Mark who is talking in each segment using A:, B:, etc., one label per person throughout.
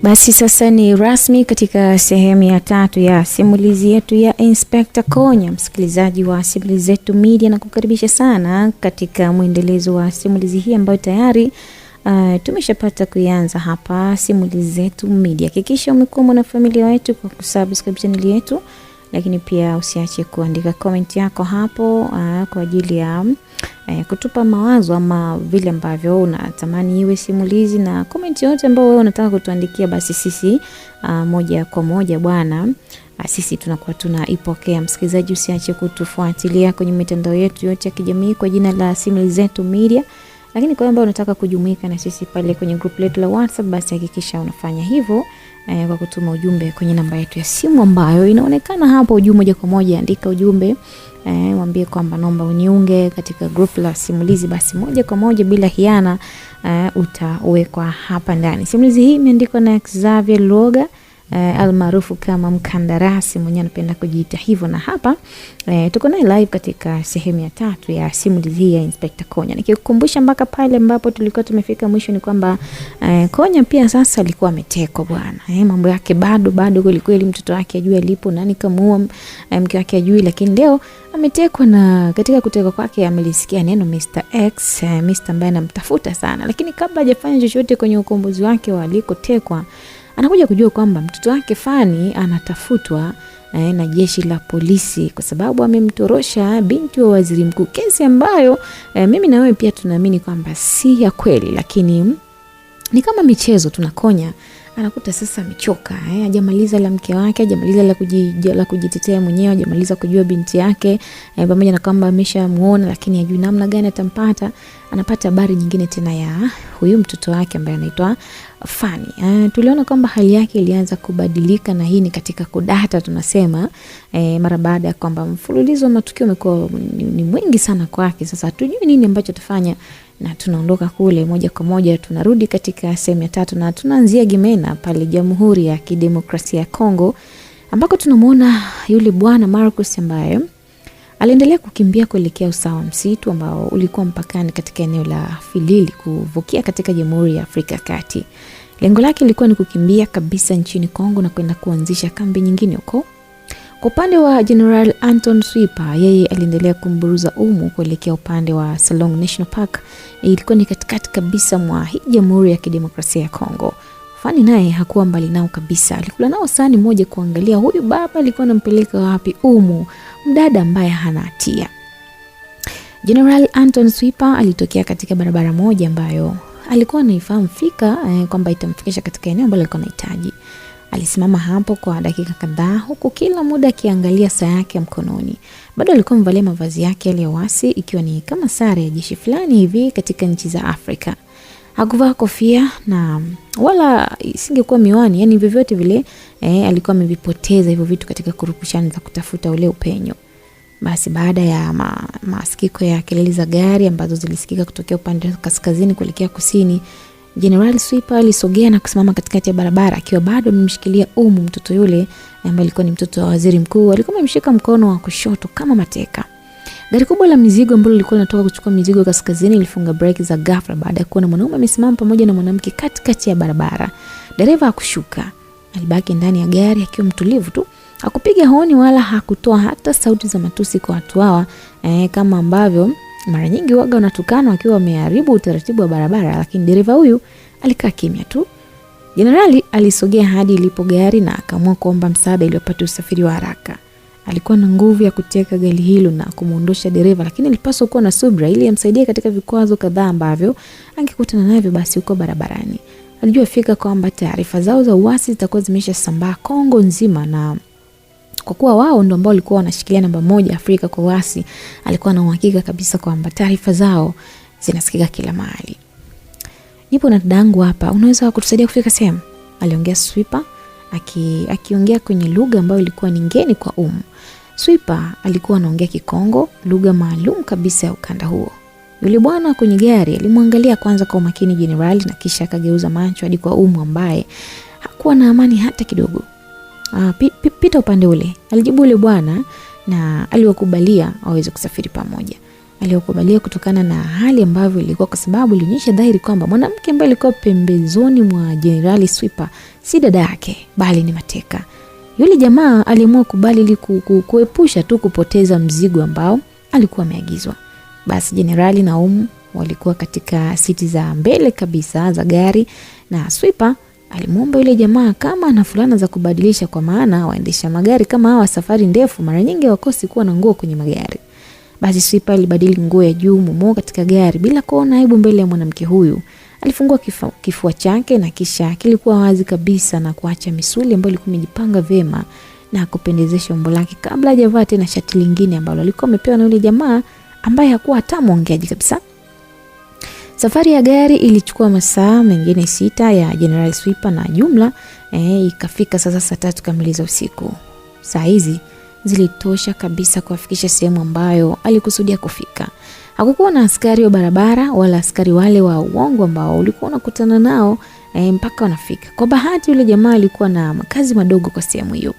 A: Basi sasa ni rasmi katika sehemu ya 3 ya simulizi yetu ya Inspector Konya. Msikilizaji wa Simulizi Zetu Media, na kukaribisha sana katika mwendelezo wa simulizi hii ambayo tayari tumeshapata kuanza hapa Simulizi Zetu Media. Hakikisha umekuwa mwanafamilia wetu kwa kusubscribe channel yetu, lakini pia usiache kuandika comment yako hapo kwa ajili ya kutupa mawazo ama vile ambavyo unatamani iwe simulizi, na comment yote ambayo wewe unataka kutuandikia, basi sisi moja kwa moja bwana, sisi tunakuwa tunaipokea. Msikilizaji, usiache kutufuatilia kwenye mitandao yetu yote ya kijamii kwa jina la Simulizi Zetu Media, lakini kwa ambao unataka kujumuika na sisi pale kwenye group letu la WhatsApp, basi hakikisha unafanya hivyo kwa kutuma ujumbe kwenye namba yetu ya simu ambayo inaonekana hapo ujumbe moja kwa moja. Andika ujumbe, mwambie kwamba naomba uniunge katika group la simulizi, basi moja kwa moja bila hiana utawekwa hapa ndani. Simulizi hii imeandikwa na Xavier Loga almaarufu kama Mkandarasi, mwenye anapenda kujiita hivyo, na hapa tuko naye live katika sehemu ya 3 ya simulizi hii ya Inspector Konya. Nikikukumbusha mpaka pale ambapo tulikuwa tumefika mwisho ni kwamba Konya pia sasa alikuwa ametekwa bwana. Mambo yake bado kweli, mtoto wake ajui alipo, nani kamuua mke wake ajui, lakini leo ametekwa, na katika kutekwa kwake amelisikia neno Mr. X, Mr. ambaye anamtafuta sana, lakini kabla hajafanya chochote kwenye ukombozi wake wa alikotekwa, anakuja kujua kwamba mtoto wake Fani anatafutwa na jeshi la polisi kwa sababu amemtorosha binti wa waziri mkuu, kesi ambayo mimi na wewe pia tunaamini kwamba si ya kweli, lakini ni kama michezo. Tunakonya anakuta sasa amechoka, hajamaliza la mke wake, hajamaliza la kujitetea mwenyewe, hajamaliza kujua binti yake, pamoja na kwamba ameshamuona, lakini hajui namna gani atampata. Anapata habari nyingine tena ya huyu mtoto wake ambaye anaitwa Fani. Tuliona kwamba hali yake ilianza kubadilika, na hii ni katika kudata tunasema, mara baada ya kwamba mfululizo wa matukio umekuwa ni mwingi sana kwake. Sasa hatujui nini ambacho tufanya, na tunaondoka kule moja kwa moja tunarudi katika sehemu ya 3, na tunaanzia Gemena pale Jamhuri ya Kidemokrasia ya Kongo, ambako tunamuona yule bwana Marcus ambaye aliendelea kukimbia kuelekea usawa msitu ambao ulikuwa mpakani katika eneo la Filili kuvukia katika Jamhuri ya Afrika ya Kati. Lengo lake lilikuwa ni kukimbia kabisa nchini Kongo na kwenda kuanzisha kambi nyingine huko. Kwa upande wa General Anton Swipa, yeye aliendelea kumburuza kuelekea upande wa Salong National Park. Ilikuwa ni katikati kabisa mwa hii Jamhuri ya Kidemokrasia ya Kongo. Fani naye hakuwa mbali nao kabisa. Alikula nao sani moja kuangalia huyu baba alikuwa anampeleka wapi mdada ambaye hana hatia. General Anton Swipa alitokea katika barabara moja ambayo alikuwa anaifahamu fika kwamba itamfikisha katika eneo ambalo alikuwa anahitaji. Alisimama hapo kwa dakika kadhaa, huku kila muda akiangalia saa yake mkononi. Bado alikuwa amevalia mavazi yake ya wasi, ikiwa ni kama sare ya jeshi fulani hivi katika nchi za Afrika. Hakuvaa kofia na wala isingekuwa miwani, yani vyovyote vile alikuwa amevipoteza hivyo vitu katika kurupushani za kutafuta ule upenyo. Basi baada ya masikiko ya kelele za gari ambazo zilisikika kutokea upande kaskazini kuelekea kusini, General Swipa alisogea na kusimama katikati ya barabara akiwa bado amemshikilia mtoto yule ambaye alikuwa ni mtoto wa waziri mkuu. Alikuwa amemshika mkono wa kushoto kama mateka. Gari kubwa la mizigo ambalo lilikuwa linatoka kuchukua mizigo kaskazini lilifunga breki za ghafla baada ya kuona mwanaume amesimama pamoja na mwanamke katikati ya barabara. Dereva hakushuka. Alibaki ndani ya gari akiwa mtulivu tu. Hakupiga honi wala hakutoa hata sauti za matusi kwa watu hawa kama ambavyo mara nyingi waga wanatukana wakiwa wameharibu utaratibu wa barabara, lakini dereva huyu alikaa kimya tu. Jenerali alisogea hadi ilipo gari na akaamua kuomba msaada ili apate usafiri wa haraka. Alikuwa na nguvu ya kuteka gari hilo na kumuondosha dereva, lakini alipaswa kuwa na subira ili amsaidie katika vikwazo kadhaa ambavyo angekutana navyo basi huko barabarani. Alijua fika kwamba taarifa zao za uasi zitakuwa zimeshasambaa Kongo nzima, na kwa kuwa wao ndio ambao walikuwa wanashikilia namba 1 Afrika kwa uasi, alikuwa na uhakika kabisa kwamba taarifa zao zinasikika kila mahali. Nipo na dadangu hapa, unaweza kutusaidia kufika sehemu? Aliongea Swipa akiongea kwenye lugha ambayo ilikuwa ni ngeni kwa Swipa alikuwa anaongea Kikongo, lugha maalum kabisa ya ukanda huo. Yule bwana kwenye gari alimwangalia kwanza kwa umakini Generali, na kisha akageuza macho hadi kwa ambaye hakuwa na amani hata kidogo. Pita upande ule, alijibu yule bwana, na aliwakubalia waweze kusafiri pamoja. Aliwakubalia kutokana na hali ambavyo ilikuwa, kwa sababu ilionyesha dhahiri kwamba mwanamke ambaye alikuwa pembezoni mwa Generali Swipa si dada yake bali ni mateka. Yule jamaa aliamua kubali ili kuepusha tu kupoteza mzigo ambao alikuwa ameagizwa. Basi Jenerali na walikuwa katika siti za mbele kabisa za gari, na Sweeper alimuomba yule jamaa kama ana fulana za kubadilisha, kwa maana waendesha magari kama hawa safari ndefu mara nyingi wakosi kuwa na nguo kwenye magari. Basi Sweeper alibadili nguo ya juu mumo katika gari bila kuona aibu mbele ya mwanamke huyu. Alifungua kifua chake na kisha kilikuwa wazi kabisa na kuacha misuli ambayo ilikuwa imejipanga vema na kupendezesha umbo lake kabla hajavaa tena shati lingine ambalo alikuwa amepewa na yule jamaa ambaye hakuwa hata mwongeaji kabisa. Safari ya gari ilichukua masaa mengine 6 ya General Sweeper na jumla ikafika sasa 3 kamili za usiku. Saa hizi zilitosha kabisa kuwafikisha sehemu ambayo alikusudia kufika. Hakukuwa na askari wa barabara wala askari wale wa uongo ambao ulikuwa unakutana nao mpaka wanafika. Kwa bahati yule jamaa alikuwa na makazi madogo kwa sehemu hiyo.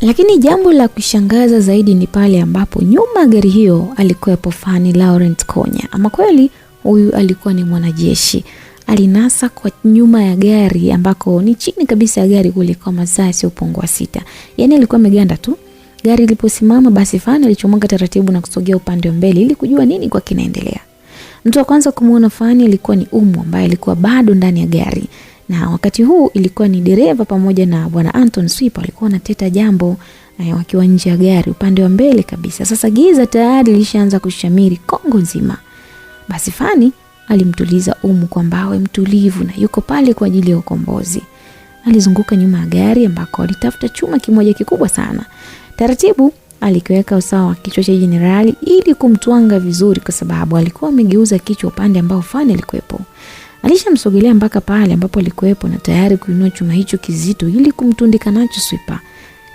A: Lakini jambo la kushangaza zaidi ni pale ambapo nyuma gari hiyo alikuwepo Fanny Laurent Konya. Ama kweli huyu alikuwa ni mwanajeshi. Alinasa kwa nyuma ya gari ambako ni chini kabisa ya gari kule kwa masaa yasiyopungua 6. Yaani alikuwa ameganda tu. Gari liliposimama basi Fanny alichomoka taratibu na kusogea upande wa mbele ili kujua nini kwa kinaendelea. Mtu wa kwanza kumuona Fanny alikuwa ni ambaye alikuwa bado ndani ya gari. Na wakati huu ilikuwa ni dereva pamoja na bwana Anton Sweeper walikuwa wanateta jambo wakiwa nje ya gari upande wa mbele kabisa. Sasa giza tayari lishaanza kushamiri Kongo nzima. Basi Fanny alimtuliza kwamba awe mtulivu na yuko pale kwa ajili ya ukombozi. Alizunguka nyuma ya gari ambako alitafuta chuma kimoja kikubwa sana. Taratibu alikiweka usawa kichwa cha jenerali ili kumtwanga vizuri, kwa sababu alikuwa amegeuza kichwa upande ambao Fanny alikuwepo. Alishamsogelea mpaka pale ambapo alikuwepo na tayari kuinua chuma hicho kizito ili kumtundika nacho Sweeper.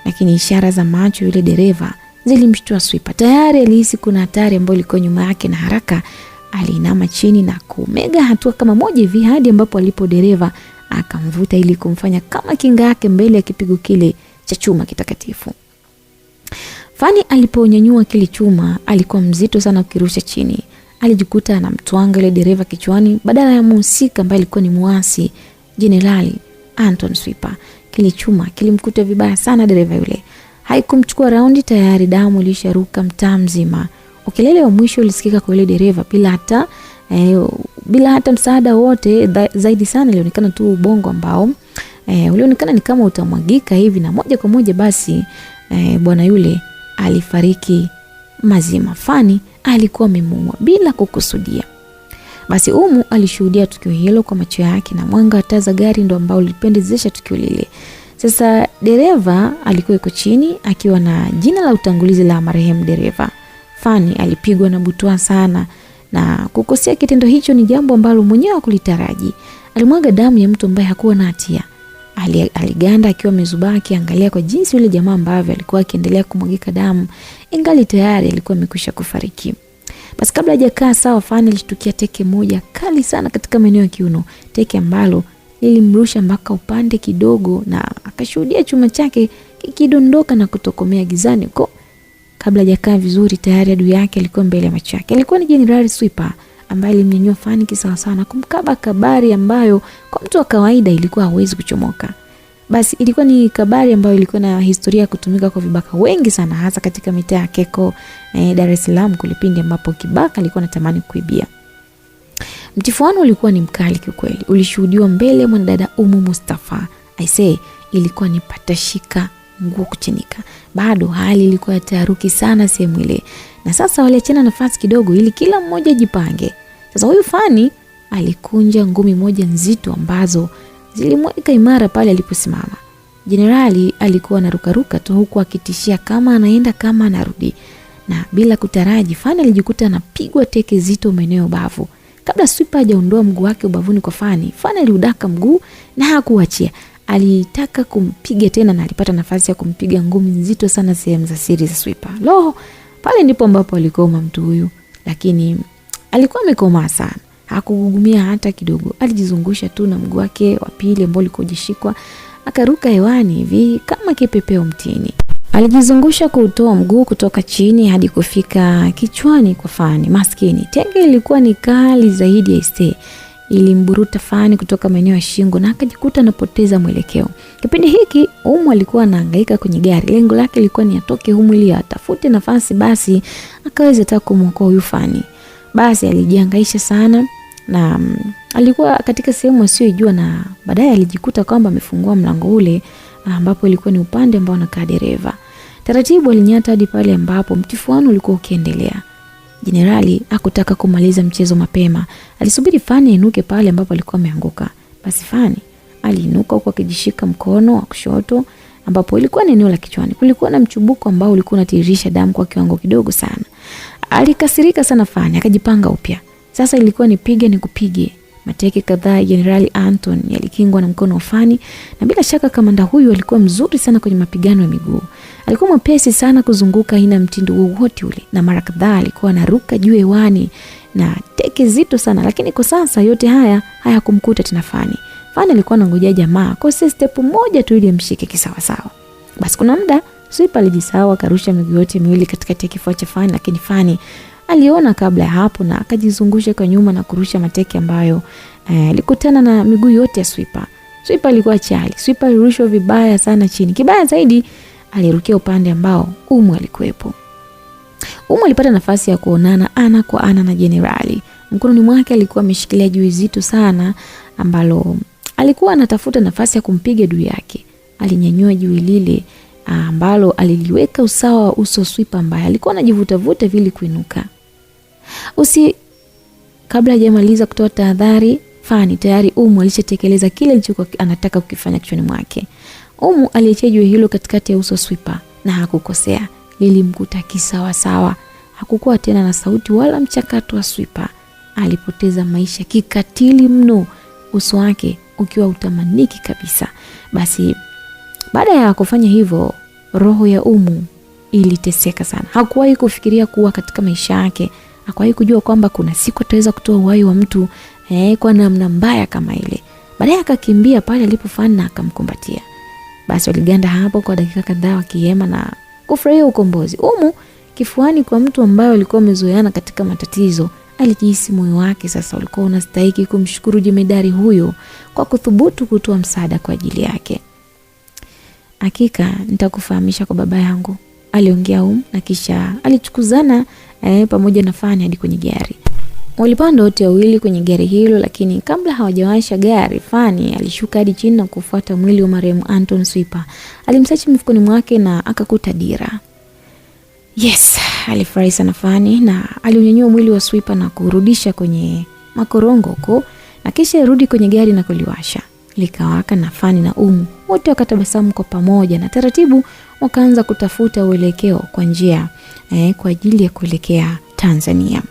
A: Lakini ishara za macho yule dereva zilimshtua Sweeper. Tayari alihisi kuna hatari ambayo ilikuwa nyuma yake na haraka aliinama chini na kumega hatua kama moja hivi hadi ambapo alipo dereva akamvuta ili kumfanya kama kinga yake mbele ya kipigo kile cha chuma kitakatifu. Fanny aliponyanyua kile chuma alikuwa mzito sana ukirusha chini. Alijikuta anamtwanga yule dereva kichwani badala ya mhusika ambaye alikuwa ni muasi Jenerali Anton Sweeper. Kile chuma kilimkuta vibaya sana dereva yule. Haikumchukua raundi tayari damu ilisharuka mtaa mzima. Ukelele wa mwisho ulisikika kwa yule dereva bila hata msaada wote. Zaidi sana ilionekana tu ubongo ambao ulionekana ni kama utamwagika hivi, na moja kwa moja basi bwana yule alifariki mazima. Fanny alikuwa amemuua bila kukusudia. Basi alishuhudia tukio hilo kwa macho yake, na mwanga wa taa za gari ndo ambao ulipendezesha tukio lile. Sasa dereva alikuwa yuko chini akiwa na jina la utangulizi la marehemu dereva. Fanny alipigwa na butwaa sana, na kukosea kitendo hicho ni jambo ambalo mwenyewe hakulitaraji. Alimwaga damu ya mtu ambaye hakuwa na hatia. Aliganda akiwa amezubaa akiangalia kwa jinsi yule jamaa ambavyo alikuwa akiendelea kumwagika damu ingali tayari alikuwa amekwisha kufariki. Basi kabla hajakaa sawa, Fanny alishtukia teke moja kali sana katika maeneo ya kiuno, teke ambalo lilimrusha mpaka upande kidogo, na akashuhudia chuma chake kikidondoka na kutokomea gizani huko. Kabla hajakaa vizuri tayari adui yake alikuwa mbele ya macho yake. Alikuwa ni General Sweeper ambaye alimnyanyua Fanny kisawa sana kumkaba kabari ambayo kwa mtu wa kawaida ilikuwa hawezi kuchomoka. Basi ilikuwa ni kabari ambayo ilikuwa na historia kutumika kwa vibaka wengi sana, hasa katika mitaa ya Keko, Dar es Salaam, kulipindi ambapo kibaka alikuwa anatamani kuibia. Mtifuano ulikuwa ni mkali kiukweli. Ulishuhudiwa mbele mwanadada Mustafa. Ilikuwa ni patashika nguo kuchenika. Bado hali ilikuwa taharuki sana sehemu ile. Na sasa waliachana nafasi kidogo ili kila mmoja jipange. Sasa huyu Fanny alikunja ngumi moja nzito ambazo zilimweka imara pale aliposimama. Jenerali alikuwa anarukaruka tu huku akitishia kama anaenda kama anarudi. Na bila kutaraji Fanny alijikuta anapigwa teke zito maeneo bavu. Kabla Sweeper hajaondoa mguu wake ubavuni kwa Fanny aliudaka mguu na hakuachia. Alitaka kumpiga tena na alipata nafasi ya kumpiga ngumi nzito sana sehemu za siri za Sweeper. Pale ndipo ambapo alikoma mtu huyu, lakini alikuwa amekoma sana. Hakugugumia hata kidogo. Alijizungusha tu na mguu wake wa pili ambao ulikuwa umeshikwa, akaruka hewani hivi kama kipepeo mtini. Alijizungusha kuutoa mguu kutoka chini hadi kufika kichwani kwa Fanny. Maskini, tenge ilikuwa ni kali zaidi ya ilimburuta Fani kutoka maeneo ya shingo na akajikuta anapoteza mwelekeo. Kipindi hiki Umu alikuwa anahangaika kwenye gari. Lengo lake lilikuwa ni atoke humu ili atafute nafasi basi akaweza hata kumwokoa huyu Fani. Basi alijihangaisha sana na alikuwa katika sehemu asiyojua, na baadaye alijikuta kwamba amefungua mlango ule ambapo ilikuwa ni upande ambao anakaa dereva. Taratibu alinyata hadi pale ambapo mtifuano ulikuwa ukiendelea. Jenerali hakutaka kumaliza mchezo mapema. Alisubiri Fani inuke pale ambapo alikuwa ameanguka. Basi Fani aliinuka huko akijishika mkono wa kushoto ambapo ilikuwa ni eneo la kichwani. Kulikuwa na mchubuko ambao ulikuwa unatiririsha damu kwa kiwango kidogo sana. Alikasirika sana Fani, akajipanga upya. Sasa ilikuwa ni piga ni kupige. Mateke kadhaa ya Jenerali Anton yalikingwa na mkono wa Fani, na bila shaka kamanda huyu alikuwa mzuri sana kwenye mapigano ya miguu. Alikuwa mwepesi sana kuzunguka ina mtindo wowote ule, na mara kadhaa alikuwa anaruka juu hewani na teke zito sana, lakini kwa sasa yote haya hayakumkuta tena Fani. Fani alikuwa anangojea jamaa kwa step moja tu ili amshike kisawa sawa. Basi kuna muda Sweeper alijisahau akarusha miguu yote miwili katikati ya kifua cha Fani, lakini Fani aliona kabla ya hapo na akajizungusha kwa nyuma na kurusha mateke ambayo alikutana na miguu yote ya Sweeper. Sweeper alikuwa chali. Sweeper alirushwa vibaya sana chini. Kibaya zaidi alirukia upande ambao Umu alikuwepo. Umu alipata nafasi ya kuonana ana kwa ana na Jenerali. Mkononi mwake alikuwa ameshikilia jiwe zito sana ambalo alikuwa anatafuta nafasi ya kumpiga adui yake. Alinyanyua jiwe lile ambalo aliliweka usawa wa uso Sweeper ambaye alikuwa anajivuta vile kuinuka. Kabla hajamaliza kutoa tahadhari, Fani tayari Umu alishatekeleza kile alichokuwa anataka kukifanya kichwani mwake. Umu aliachia jiwe hilo katikati ya uso Sweeper na hakukosea. Lilimkuta kisawa sawa. Hakukuwa tena na sauti wala mchakato wa Sweeper. Alipoteza maisha kikatili mno, uso wake ukiwa utamaniki kabisa. Basi baada ya kufanya hivyo, roho ya Umu iliteseka sana. Hakuwahi kufikiria kuwa katika maisha yake, hakuwahi kujua kwamba kuna siku ataweza kutoa uhai wa mtu kwa namna mbaya kama ile. Baadaye akakimbia pale alipofanya na akamkumbatia. Basi waliganda hapo kwa dakika kadhaa wakihema na kufurahia ukombozi. Umu kifuani kwa mtu ambaye alikuwa amezoeana katika matatizo, alijihisi moyo wake sasa ulikuwa unastahili kumshukuru jemedari huyo kwa kuthubutu kutoa msaada kwa ajili yake. Hakika nitakufahamisha kwa baba yangu, aliongea Umu, na kisha alichukuzana pamoja na Fani hadi kwenye gari. Walipanda wote wawili kwenye gari hilo, lakini kabla hawajawasha gari, Fani alishuka hadi chini na kufuata mwili wa marehemu Anton Sweeper. Alimsachi mfukoni mwake na akakuta dira. Yes, alifurahi sana Fani na aliunyanyua mwili wa Sweeper na kurudisha kwenye makorongo huko, na kisha rudi kwenye gari na kuliwasha. Likawaka na Fani na Umu wote wakatabasamu kwa pamoja, na taratibu wakaanza kutafuta uelekeo kwa njia kwa ajili ya kuelekea Tanzania.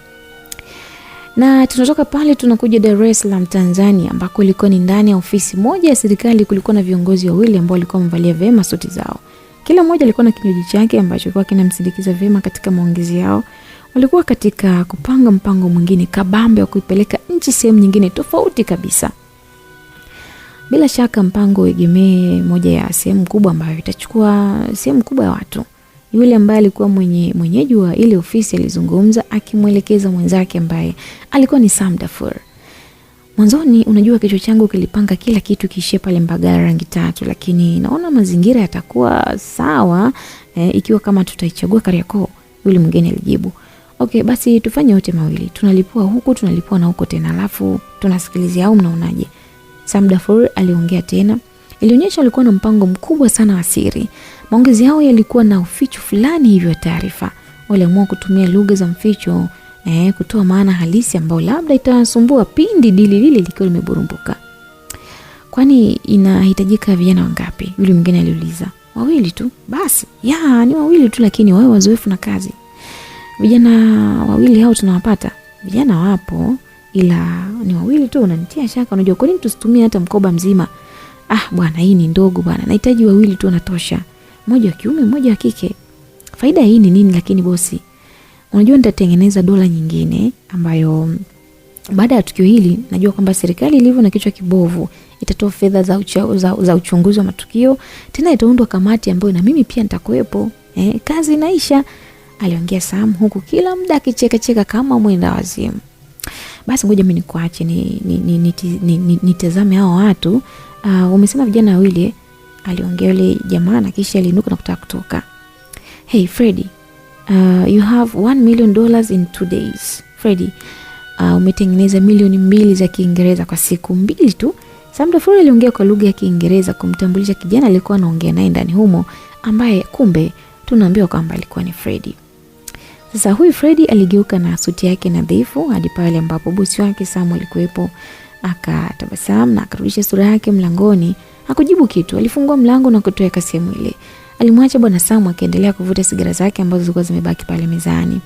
A: Na tunatoka pale tunakuja Dar es Salaam Tanzania, ambako ilikuwa ni ndani ya ofisi moja ya serikali. Kulikuwa na viongozi wawili ambao walikuwa wamevalia vema suti zao. Kila mmoja alikuwa na kinywaji chake ambacho kilikuwa kinamsindikiza vema katika maongezi yao. Walikuwa katika kupanga mpango mwingine kabambe wa kuipeleka nchi sehemu nyingine tofauti kabisa. Bila shaka mpango egemee moja ya sehemu kubwa ambayo itachukua sehemu kubwa ya watu. Yule ambaye alikuwa mwenyeji wa ile ofisi alizungumza akimwelekeza mwenzake ambaye alikuwa ni Sam Dafur. Mwanzoni unajua kichwa changu kilipanga kila kitu kiishie pale Mbagala rangi 3, lakini naona mazingira yatakuwa sawa ikiwa kama tutaichagua Kariakoo. Yule mwingine alijibu, okay, basi tufanye yote mawili. Tunalipua huku, tunalipua na huko tena, alafu tunasikilizia, au mnaonaje? Sam Dafur aliongea tena. Ilionyesha alikuwa na mpango mkubwa sana wa siri. Maongezi yao yalikuwa na uficho fulani hivyo wa taarifa. Waliamua kutumia lugha za mficho kutoa maana halisi ambayo labda itawasumbua pindi dili lile likiwa limeburumbuka. Kwani inahitajika vijana wangapi? Yule mwingine aliuliza. 2 tu. Basi, ni 2 tu, lakini wao wazoefu na kazi. Vijana 2 hao tunawapata. Vijana wapo, ila ni 2 tu. Unanitia shaka. Unajua kwa nini tusitumie hata mkoba mzima? Bwana, hii ni ndogo bwana. Nahitaji 2 tu natosha. Mmoja wa kiume, mmoja wa kike. Faida hii ni nini lakini bosi? Unajua nitatengeneza dola nyingine ambayo baada ya tukio hili najua kwamba serikali ilivyo na kichwa kibovu itatoa fedha za uchunguzi wa matukio, tena itaundwa kamati ambayo na mimi pia nitakuwepo. Kazi inaisha, aliongea Sam huku kila muda akicheka kama mwenda wazimu. Basi ngoja mimi nikuache nitazame hao watu. Umesema vijana wawili, aliongea yule jamaa na kisha aliinuka na kutaka kutoka. Hey Freddy, you have $1 million in 2 days. Freddy, umetengeneza milioni 2 za Kiingereza kwa siku 2 tu. Sam Dafur aliongea kwa lugha ya Kiingereza kumtambulisha kijana aliyekuwa anaongea naye ndani humo, ambaye kumbe tunaambiwa kwamba alikuwa ni Freddy. Sasa huyu Freddy aligeuka na suti yake nadhifu hadi pale ambapo bosi wake Sam alikuwepo. Akatabasamu na akarudisha sura yake mlangoni. Hakujibu kitu, alifungua mlango na kutoa sehemu ile. Alimwacha bwana Sam akiendelea kuvuta sigara zake ambazo zilikuwa zimebaki pale mezani.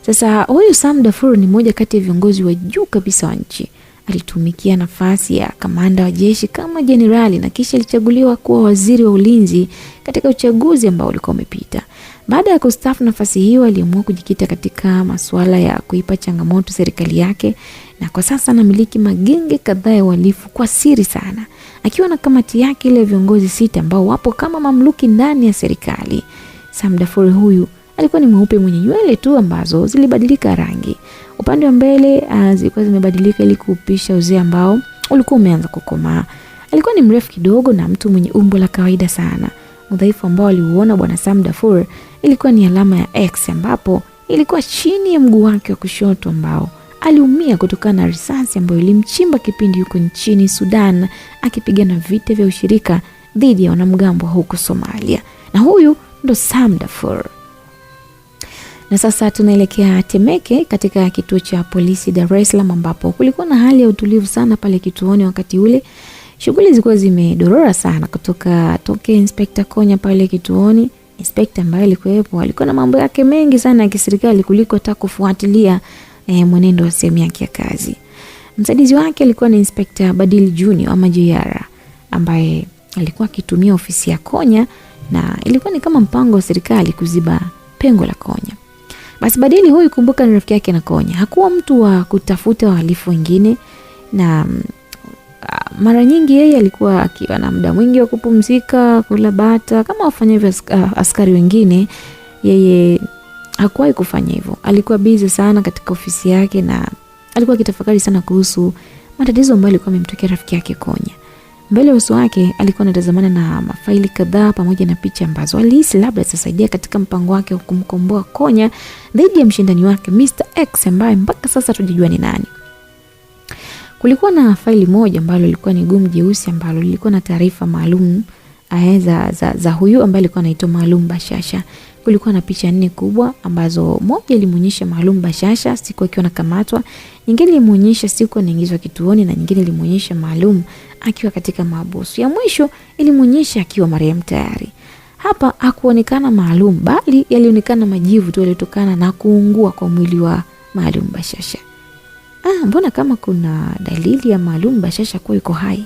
A: Sasa huyu Sam Dafur ni mmoja kati ya viongozi wa juu kabisa wa nchi. Alitumikia nafasi ya kamanda wa jeshi kama jenerali na kisha alichaguliwa kuwa waziri wa ulinzi katika uchaguzi ambao ulikuwa umepita. Baada ya kustaafu nafasi hiyo, aliamua kujikita katika masuala ya kuipa changamoto serikali yake, na kwa sasa anamiliki magenge kadhaa ya uhalifu kwa siri sana, akiwa na kamati yake ile ya viongozi 6 ambao wapo kama mamluki ndani ya serikali. Sam Dafur huyu alikuwa ni mweupe mwenye nywele tu ambazo zilibadilika rangi. Upande wa mbele zilikuwa zimebadilika ili kuupisha uzee ambao ulikuwa umeanza kukomaa. Alikuwa ni mrefu kidogo na mtu mwenye umbo la kawaida sana. Udhaifu ambao aliuona bwana Sam Dafur ilikuwa ni alama ya X ambapo ilikuwa chini ya mguu wake wa kushoto ambao aliumia kutokana na risasi ambayo ilimchimba kipindi yuko nchini Sudan akipigana vita vya ushirika dhidi ya wanamgambo huko Somalia. Na huyu ndo Sam Dafur. Na sasa tunaelekea Temeke katika kituo cha polisi Dar es Salaam ambapo kulikuwa na hali ya utulivu sana pale kituoni wakati ule. Shughuli zilikuwa zimedorora sana toke Inspector Konya pale kituoni. Inspector ambaye alikuwa na mambo yake mengi sana ya kiserikali kuliko hata kufuatilia mwenendo wa sehemu yake ya kazi. Msaidizi wake alikuwa ni Inspector Badil Junior ama JR, ambaye alikuwa akitumia ofisi ya Konya na ilikuwa ni kama mpango wa serikali kuziba pengo la Konya. Basi Badili huyu, kumbuka, ni rafiki yake na Konya. Hakuwa mtu wa kutafuta wahalifu wengine, na mara nyingi yeye alikuwa akiwa na muda mwingi wa kupumzika, kula bata kama wafanyavyo askari wengine. Yeye hakuwahi kufanya hivyo. Alikuwa busy sana katika ofisi yake na alikuwa akitafakari sana kuhusu matatizo ambayo alikuwa amemtokea rafiki yake Konya. Mbele ya uso wake alikuwa anatazamana na mafaili kadhaa pamoja na picha ambazo alihisi labda zitasaidia katika mpango wake wa kumkomboa Konya dhidi ya mshindani wake Mr. X ambaye mpaka sasa hatujajua ni nani. Kulikuwa na faili moja ambalo lilikuwa ni gumu jeusi ambalo lilikuwa na taarifa maalum za huyu ambaye alikuwa anaitwa Maalum Bashasha. Kulikuwa na picha 4 kubwa ambazo moja ilimuonyesha Maalum Bashasha siku akiwa anakamatwa, nyingine ilimuonyesha siku anaingizwa kituoni, na nyingine ilimuonyesha Maalum akiwa katika mahabusu. Ya mwisho ilimuonyesha akiwa marehemu tayari. Hapa hakuonekana Maalum, bali yalionekana majivu tu yaliyotokana na kuungua kwa mwili wa Maalum Bashasha. Mbona kama kuna dalili ya Maalum Bashasha kuwa yuko hai?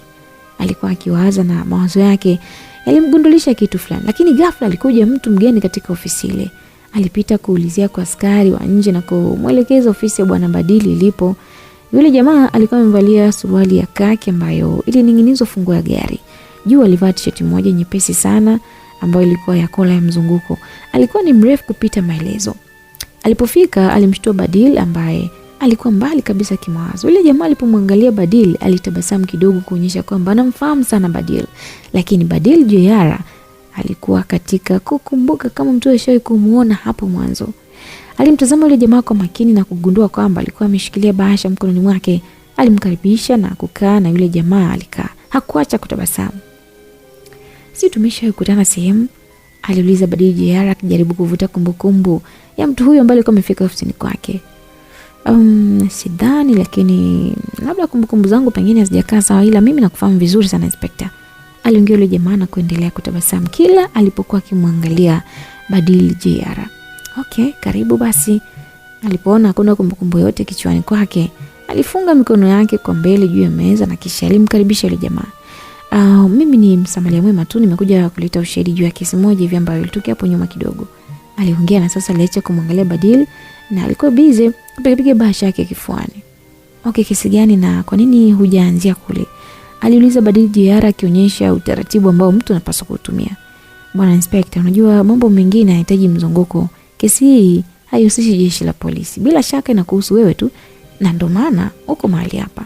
A: Alikuwa akiwaza na mawazo yake yalimgundulisha kitu fulani, lakini ghafla alikuja mtu mgeni katika ofisi ile. Alipita kuulizia kwa askari wa nje na kumwelekeza ofisi ya bwana Badili ilipo. Yule jamaa alikuwa amevalia suruali ya kaki ambayo ilining'inizwa funguo ya gari. Juu alivaa t-shirt moja nyepesi sana ambayo ilikuwa ya kola ya mzunguko. Alikuwa ni mrefu kupita maelezo. Alipofika alimshtua Badil ambaye alikuwa mbali kabisa kimawazo. Yule jamaa alipomwangalia Badil alitabasamu kidogo kuonyesha kwamba anamfahamu sana Badil. Lakini Badil JR alikuwa katika kukumbuka kama mtu alishawahi kumuona hapo mwanzo. Alimtazama yule jamaa kwa makini na kugundua kwamba alikuwa ameshikilia bahasha mkononi mwake. Alimkaribisha na kukaa na yule jamaa alikaa. Hakuacha kutabasamu. Si tumeshawahi kukutana sehemu? Aliuliza Badil JR akijaribu kuvuta kumbukumbu ya mtu huyo ambaye alikuwa amefika ofisini kwake. Sidhani, lakini labda kumbukumbu zangu pengine hazijakaa sawa, ila mimi nakufahamu vizuri sana Inspector. Aliongea yule jamaa na kuendelea kutabasamu kila alipokuwa akimwangalia Badil JR. Okay, karibu basi. Alipoona hakuna kumbukumbu yote kichwani kwake, alifunga mikono yake kwa mbele juu ya meza na kisha alimkaribisha yule jamaa. Mimi ni msamaria mwema tu, nimekuja kuleta ushahidi juu ya kesi moja hivi ambayo ilitokea hapo nyuma kidogo. Aliongea na sasa aliacha kumwangalia Badil na alikuwa busy kupiga bahasha yake kifuani. Okay, kesi gani na kwa nini hujaanzia kule? Aliuliza Badil JR akionyesha utaratibu ambao mtu anapaswa kutumia. Bwana Inspector, unajua mambo mengine yanahitaji mzunguko. Kesi hii haihusishi jeshi la polisi. Bila shaka inakuhusu wewe tu. na ndo maana uko mahali hapa,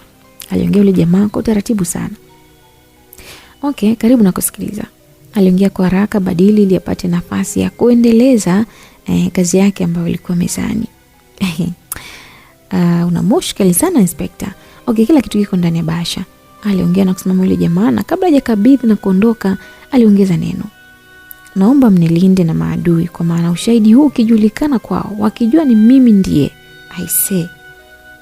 A: aliongea yule jamaa kwa taratibu sana. Okay, karibu na kusikiliza, aliongea kwa haraka Badili ili apate nafasi ya kuendeleza kazi yake ambayo ilikuwa mezani. Una mushkeli sana inspector. Okay, kila kitu kiko ndani ya bahasha, aliongea na kusimama yule jamaa, na kabla hajakabidhi na kuondoka aliongeza neno, naomba mnilinde na maadui, kwa maana ushahidi huu ukijulikana kwao, wakijua ni mimi ndiye. I say.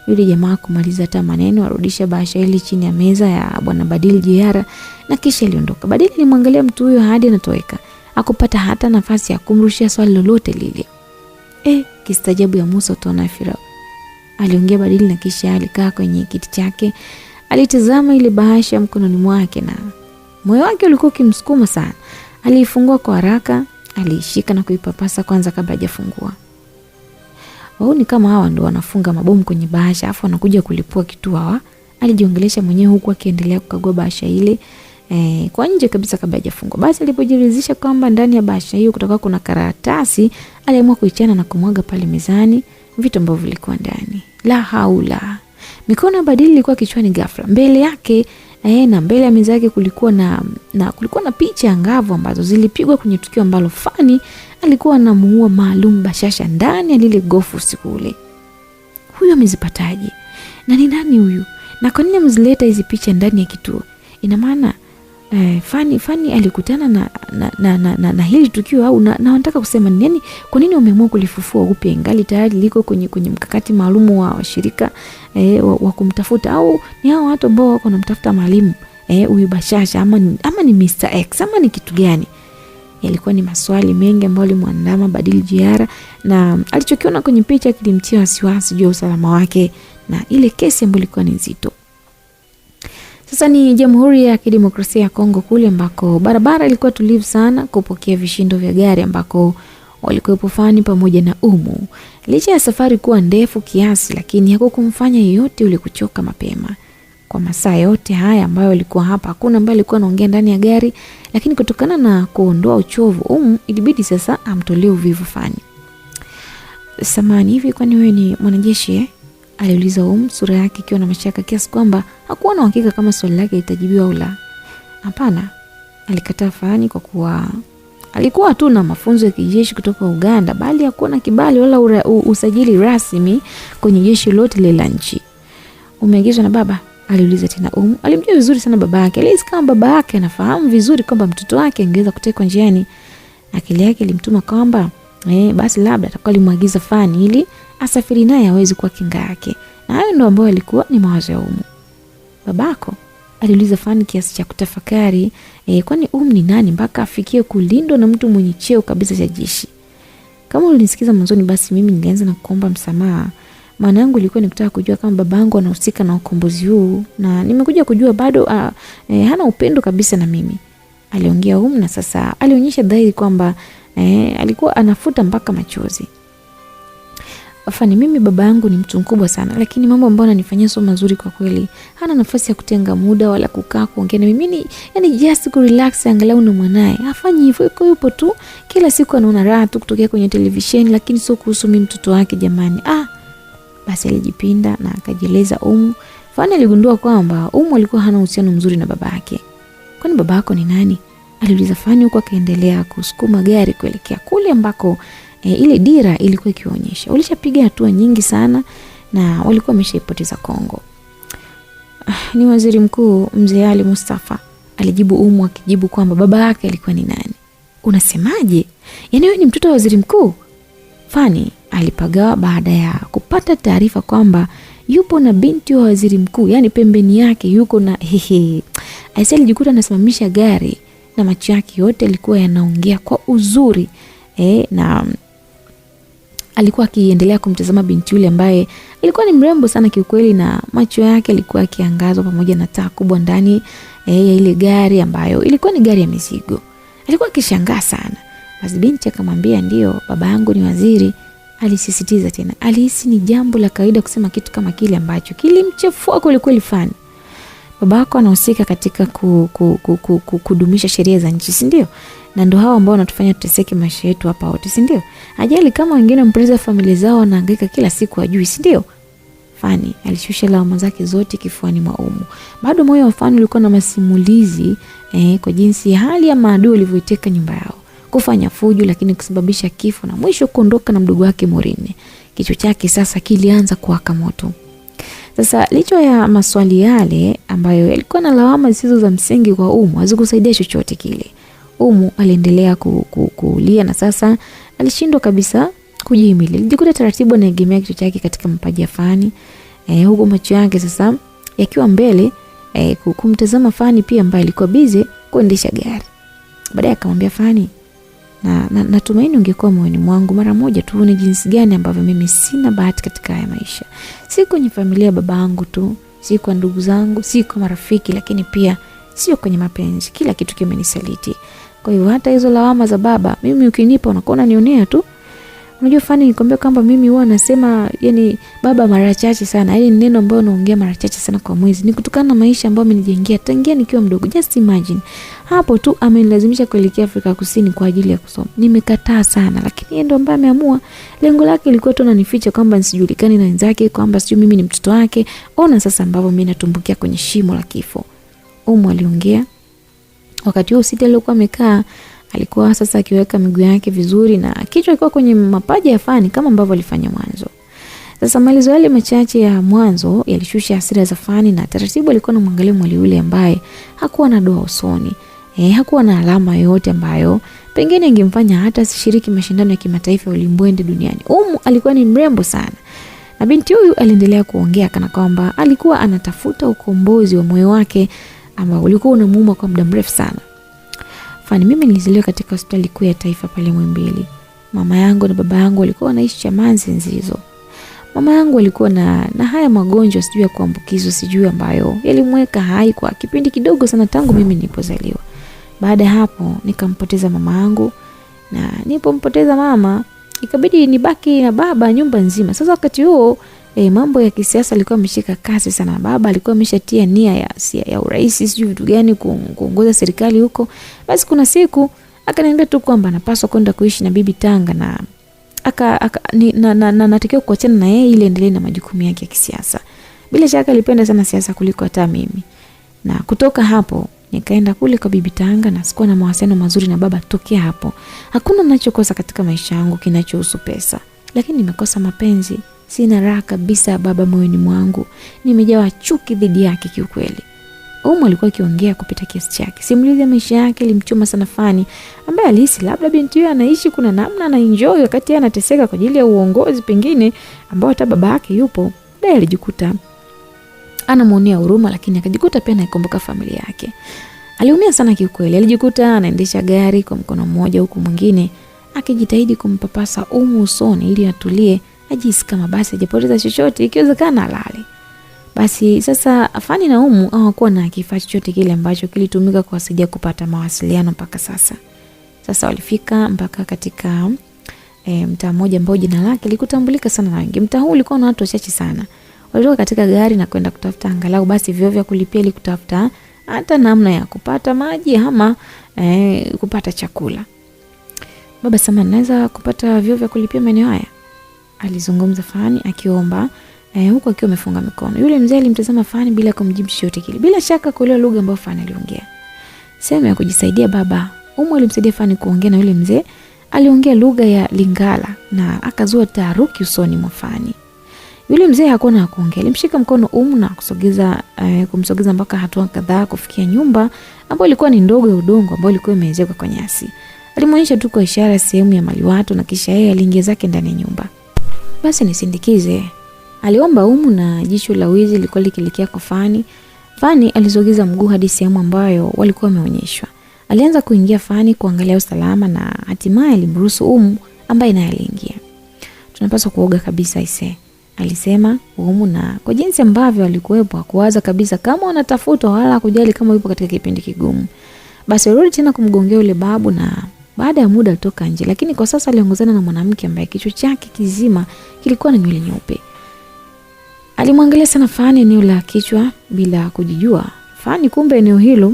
A: Yule jamaa kumaliza hata maneno, arudisha bahasha ile chini ya meza ya bwana Badili Jiara na kisha aliondoka. Badili alimwangalia mtu huyo hadi anatoweka, hakupata hata nafasi ya kumrushia swali lolote lile. Kistajabu ya Musa utaona Farao, aliongea Badili, na kisha alikaa kwenye kiti chake, alitazama ile bahasha mkononi mwake na moyo wake ulikuwa ukimsukuma sana. Aliifungua kwa haraka, aliishika na kuipapasa kwanza kabla hajafungua. Ni kama hawa ndio wanafunga mabomu kwenye bahasha afu wanakuja kulipua kitu hawa, alijiongelesha mwenyewe huku akiendelea kukagua bahasha ile kwa nje kabisa kabla hajafungua. Basi alipojiridhisha kwamba ndani ya bahasha hiyo kutoka kuna karatasi, aliamua kuichana na kumwaga pale mezani vitu ambavyo vilikuwa ndani. La haula. Mikono ya Badili ilikuwa kichwani ghafla. Mbele yake na mbele ya meza yake kulikuwa na picha angavu ambazo zilipigwa kwenye tukio ambalo Fani alikuwa anamuua Maalum Bashasha ndani ya lile gofu usiku ule. Huyo amezipataje? Na ni nani huyu? Na kwa nini amezileta hizi picha ndani ya kituo? Ina maana Fani alikutana na hili tukio, au na wanataka kusema nini? Kwa nini wameamua kulifufua upya ingali tayari liko kwenye mkakati maalum wa shirika wa kumtafuta, au ni hao watu ambao wako wanamtafuta Maalum huyu Bashasha, ama ni Mr. X, ama ni kitu gani? Yalikuwa ni maswali mengi ambayo alimwandama Badili Jiara, na alichokiona kwenye picha kilimtia wasiwasi juu ya usalama wake na ile kesi ambayo ilikuwa ni nzito. Sasa ni Jamhuri ya Kidemokrasia ya Kongo kule ambako barabara ilikuwa tulivu sana kupokea vishindo vya gari, ambako walikuwepo Fani pamoja na Umu. Licha ya safari kuwa ndefu kiasi, lakini hakukumfanya yeyote ule kuchoka mapema. Kwa masaa yote haya ambayo walikuwa hapa, hakuna ambaye alikuwa anaongea ndani ya gari, lakini kutokana na kuondoa uchovu, ilibidi sasa amtolee uvivu Fani. Samani, hivi kwani wewe ni mwanajeshi aliuliza sura yake ikiwa na mashaka kiasi kwamba hakuwa na uhakika kama swali lake litajibiwa au la. Hapana, alikataa Fani, kwa kuwa alikuwa tu na mafunzo ya kijeshi kutoka Uganda, bali hakuwa na kibali wala usajili rasmi kwenye jeshi lote la nchi. Umeagizwa na baba? Aliuliza tena. Alimjua vizuri sana baba yake. Alihisi kama baba yake anafahamu vizuri kwamba mtoto wake angeweza kutekwa njiani. Akili yake ilimtuma kwamba basi labda atakuwa alimwagiza Fani ili asafiri naye aweze kuwa kinga yake. Na hayo ndio ambayo alikuwa ni mawazo ya Babako? Aliuliza Fani kiasi cha kutafakari. Kwani ni nani mpaka afikie kulindwa na mtu mwenye cheo kabisa cha jeshi? Kama ulinisikiza mwanzoni, basi mimi ningeanza na kuomba msamaha. Maana yangu ilikuwa nikitaka kujua kama babangu anahusika na ukombozi huu, na nimekuja kujua bado hana upendo kabisa na mimi, aliongea na sasa alionyesha dhahiri kwamba alikuwa anafuta mpaka machozi. Afani, mimi baba yangu ni mtu mkubwa sana, lakini mambo ambayo ananifanyia sio mazuri kwa kweli. Hana nafasi ya kutenga muda wala kukaa kuongea na mimi, yani just ku relax angalau na mwanae. Hafanyi hivyo, yupo tu kila siku anaona raha tu kutokea kwenye televisheni, lakini sio kuhusu mimi mtoto wake jamani. Basi alijipinda na akajieleza Fani aligundua kwamba alikuwa hana uhusiano mzuri na baba yake. Kwani baba yako ni nani? Aliuliza Fani huko akaendelea kusukuma gari kuelekea kule ambako ile dira ilikuwa ikionyesha. Walishapiga hatua nyingi sana na walikuwa wameshaipoteza Kongo. Ni waziri mkuu Mzee Ali Mustafa, alijibu akijibu kwamba baba yake alikuwa ni nani. Unasemaje? Yaani wewe ni mtoto wa waziri mkuu? Fani alipagawa baada ya kupata taarifa kwamba yupo na binti wa waziri mkuu, yani pembeni yake yuko na Aisha alijikuta anasimamisha gari na macho yake yote yalikuwa yanaongea kwa uzuri na alikuwa akiendelea kumtazama binti yule ambaye alikuwa ni mrembo sana kiukweli, na macho yake yalikuwa yakiangazwa pamoja na taa kubwa ndani ya ile gari ambayo ilikuwa ni gari ya mizigo. Alikuwa akishangaa sana. Basi binti akamwambia, ndio baba yangu ni waziri. Alisisitiza tena. Alihisi ni jambo la kawaida kusema kitu kama kile ambacho kilimchefua kweli Fani. Babako anahusika katika kudumisha sheria za nchi, si ndio? Na ndio hao ambao wanatufanya tuteseke maisha yetu hapa wote, si ndio? Ajali kama wengine mpoteza familia zao wanahangaika kila siku ajui, si ndio? Fani alishusha lawama zake zote kifuani mwa Umu. Bado moyo wa Fani ulikuwa na masimulizi kwa jinsi hali ya maadui ilivyoiteka nyumba yao, kufanya fujo lakini kusababisha kifo na mwisho kuondoka na mdogo wake Morine. Kichwa chake sasa kilianza kuwaka moto. Sasa licha ya maswali yale ambayo yalikuwa na lawama zisizo za msingi kwa Umu, hazikusaidia chochote kile. Umu aliendelea kulia na sasa alishindwa kabisa kujihimili. Alijikuta taratibu anaegemea kichwa chake katika mapaja ya Fani, huko macho yake sasa yakiwa mbele kumtazama Fani pia ambaye alikuwa busy kuendesha gari. Baadaye akamwambia Fani, natumaini ungekuwa moyoni mwangu mara moja tu ni jinsi gani ambavyo mimi sina bahati katika haya maisha. Si kwenye familia ya babangu tu, si kwa ndugu zangu, si kwa marafiki, lakini pia sio kwenye mapenzi. Kila kitu kimenisaliti. Kwa hiyo hata hizo lawama za baba, mimi ukinipa unakuwa unanionea tu. Unajua Fani, nikwambia kwamba mimi huwa nasema yani baba mara chache sana. Yaani neno ambalo naongea mara chache sana kwa mwezi. Ni kutokana na maisha ambayo amenijengea tangia nikiwa mdogo. Just imagine. Hapo tu amenilazimisha kuelekea Afrika Kusini kwa ajili ya kusoma. Nimekataa sana, lakini yeye ndo ambaye ameamua. Lengo lake lilikuwa tu ananificha kwamba nisijulikane na wenzake, kwamba sio mimi ni mtoto wake. Ona sasa ambavyo mimi natumbukia kwenye shimo la kifo. Umu aliongea. Wakati huo Siti alikuwa amekaa, alikuwa sasa akiweka miguu yake vizuri na kichwa kilikuwa kwenye mapaja ya Fani kama ambavyo alifanya mwanzo. Sasa maelezo yale machache ya mwanzo yalishusha hasira za Fani na taratibu alikuwa anamwangalia mwali yule ambaye hakuwa na doa usoni. Hakuwa na alama yoyote ambayo pengine ingemfanya hata asishiriki mashindano ya kimataifa ya ulimbwende duniani. Umu alikuwa ni mrembo sana. Na binti huyu aliendelea kuongea kana kwamba alikuwa anatafuta ukombozi wa moyo wake ambao ulikuwa unamuuma kwa muda mrefu sana. Fani, mimi nilizaliwa katika hospitali kuu ya taifa pale Muhimbili. Mama yangu na baba yangu walikuwa wanaishi Chamazi Nzizo. Mama yangu alikuwa na haya magonjwa sijui ya kuambukizwa sijui ambayo yalimweka hai kwa kipindi kidogo sana tangu mimi nilipozaliwa. Baada ya hapo nikampoteza mama yangu, na nilipompoteza mama ikabidi nibaki na baba nyumba nzima. Sasa wakati huo mambo ya kisiasa alikuwa ameshika kasi sana. Baba alikuwa ameshatia nia ya urais sijui vitu gani kuongoza serikali huko. Basi kuna siku akaniambia tu kwamba anapaswa kwenda kuishi na bibi Tanga na natakiwa kuachana na yeye ili endelee na majukumu yake ya kisiasa. Bila shaka alipenda sana siasa kuliko hata mimi. Na kutoka hapo nikaenda kule kwa bibi Tanga na sikuwa na mawasiliano mazuri na baba tokea hapo. Hakuna ninachokosa katika maisha yangu kinachohusu pesa, lakini nimekosa mapenzi. Sina raha kabisa baba moyoni mwangu. Nimejawa chuki dhidi yake kiukweli. Umu alikuwa akiongea kupita kiasi chake. Simulizi ya maisha yake ilimchoma sana Fani, ambaye alihisi labda binti yake anaishi kuna namna na enjoy wakati anateseka kwa ajili ya uongozi pengine ambao hata baba yake yupo. Baadaye alijikuta anamuonea huruma, lakini akajikuta pia anaikumbuka familia yake. Aliumia sana kiukweli. Alijikuta anaendesha gari kwa mkono mmoja huku mwingine akijitahidi kumpapasa Umu usoni ili atulie, ajisi kama basi hajapoteza chochote, ikiwezekana alale. Basi sasa Fani na Umu hawakuwa na kifaa chochote kile ambacho kilitumika kuwasaidia kupata mawasiliano mpaka sasa. Sasa walifika mpaka katika mtaa mmoja ambao jina lake likutambulika sana na wengi. Mtaa huu ulikuwa na watu wachache sana. Walitoka katika gari na kwenda kutafuta angalau basi vyoo vya kulipia ili kutafuta hata namna ya kupata maji ama kupata chakula. Baba sema, naweza kupata vyoo vya kulipia maeneo haya? Alizungumza Fani akiomba huko akiwa amefunga mikono. Yule mzee alimtazama Fani bila kumjibu chochote kile. Bila shaka kuelewa lugha ambayo Fani aliongea. Sema ya kujisaidia baba. Umu alimsaidia Fani kuongea na yule mzee. Aliongea lugha ya Lingala na akazua taharuki usoni mwa Fani. Yule mzee hakuwa na kuongea. Alimshika mkono Umu na kumsogeza mpaka hatua kadhaa kufikia nyumba ambayo ilikuwa ni ndogo ya udongo ambayo ilikuwa imeezekwa kwa nyasi. Alimwonyesha tu kwa ishara sehemu ya maliwato na kisha yeye aliingia zake ndani ya nyumba. Basi nisindikize, aliomba Umu na jicho la wizi lilikuwa likielekea kwa Fani. Fani alisogeza mguu hadi sehemu ambayo walikuwa wameonyeshwa. Alianza kuingia Fani kuangalia usalama na hatimaye alimruhusu Umu ambaye naye aliingia. Tunapaswa kuoga kabisa ise, alisema Umu, na kwa jinsi ambavyo alikuwepo hakuwaza kabisa kama wanatafuta wala kujali kama yupo katika kipindi kigumu. Basi alirudi tena kumgongea yule babu na baada ya muda alitoka nje, lakini kwa sasa aliongozana na mwanamke ambaye kichwa chake kizima kilikuwa na nywele nyeupe. Alimwangalia sana Fani eneo la kichwa bila kujijua. Fani kumbe eneo hilo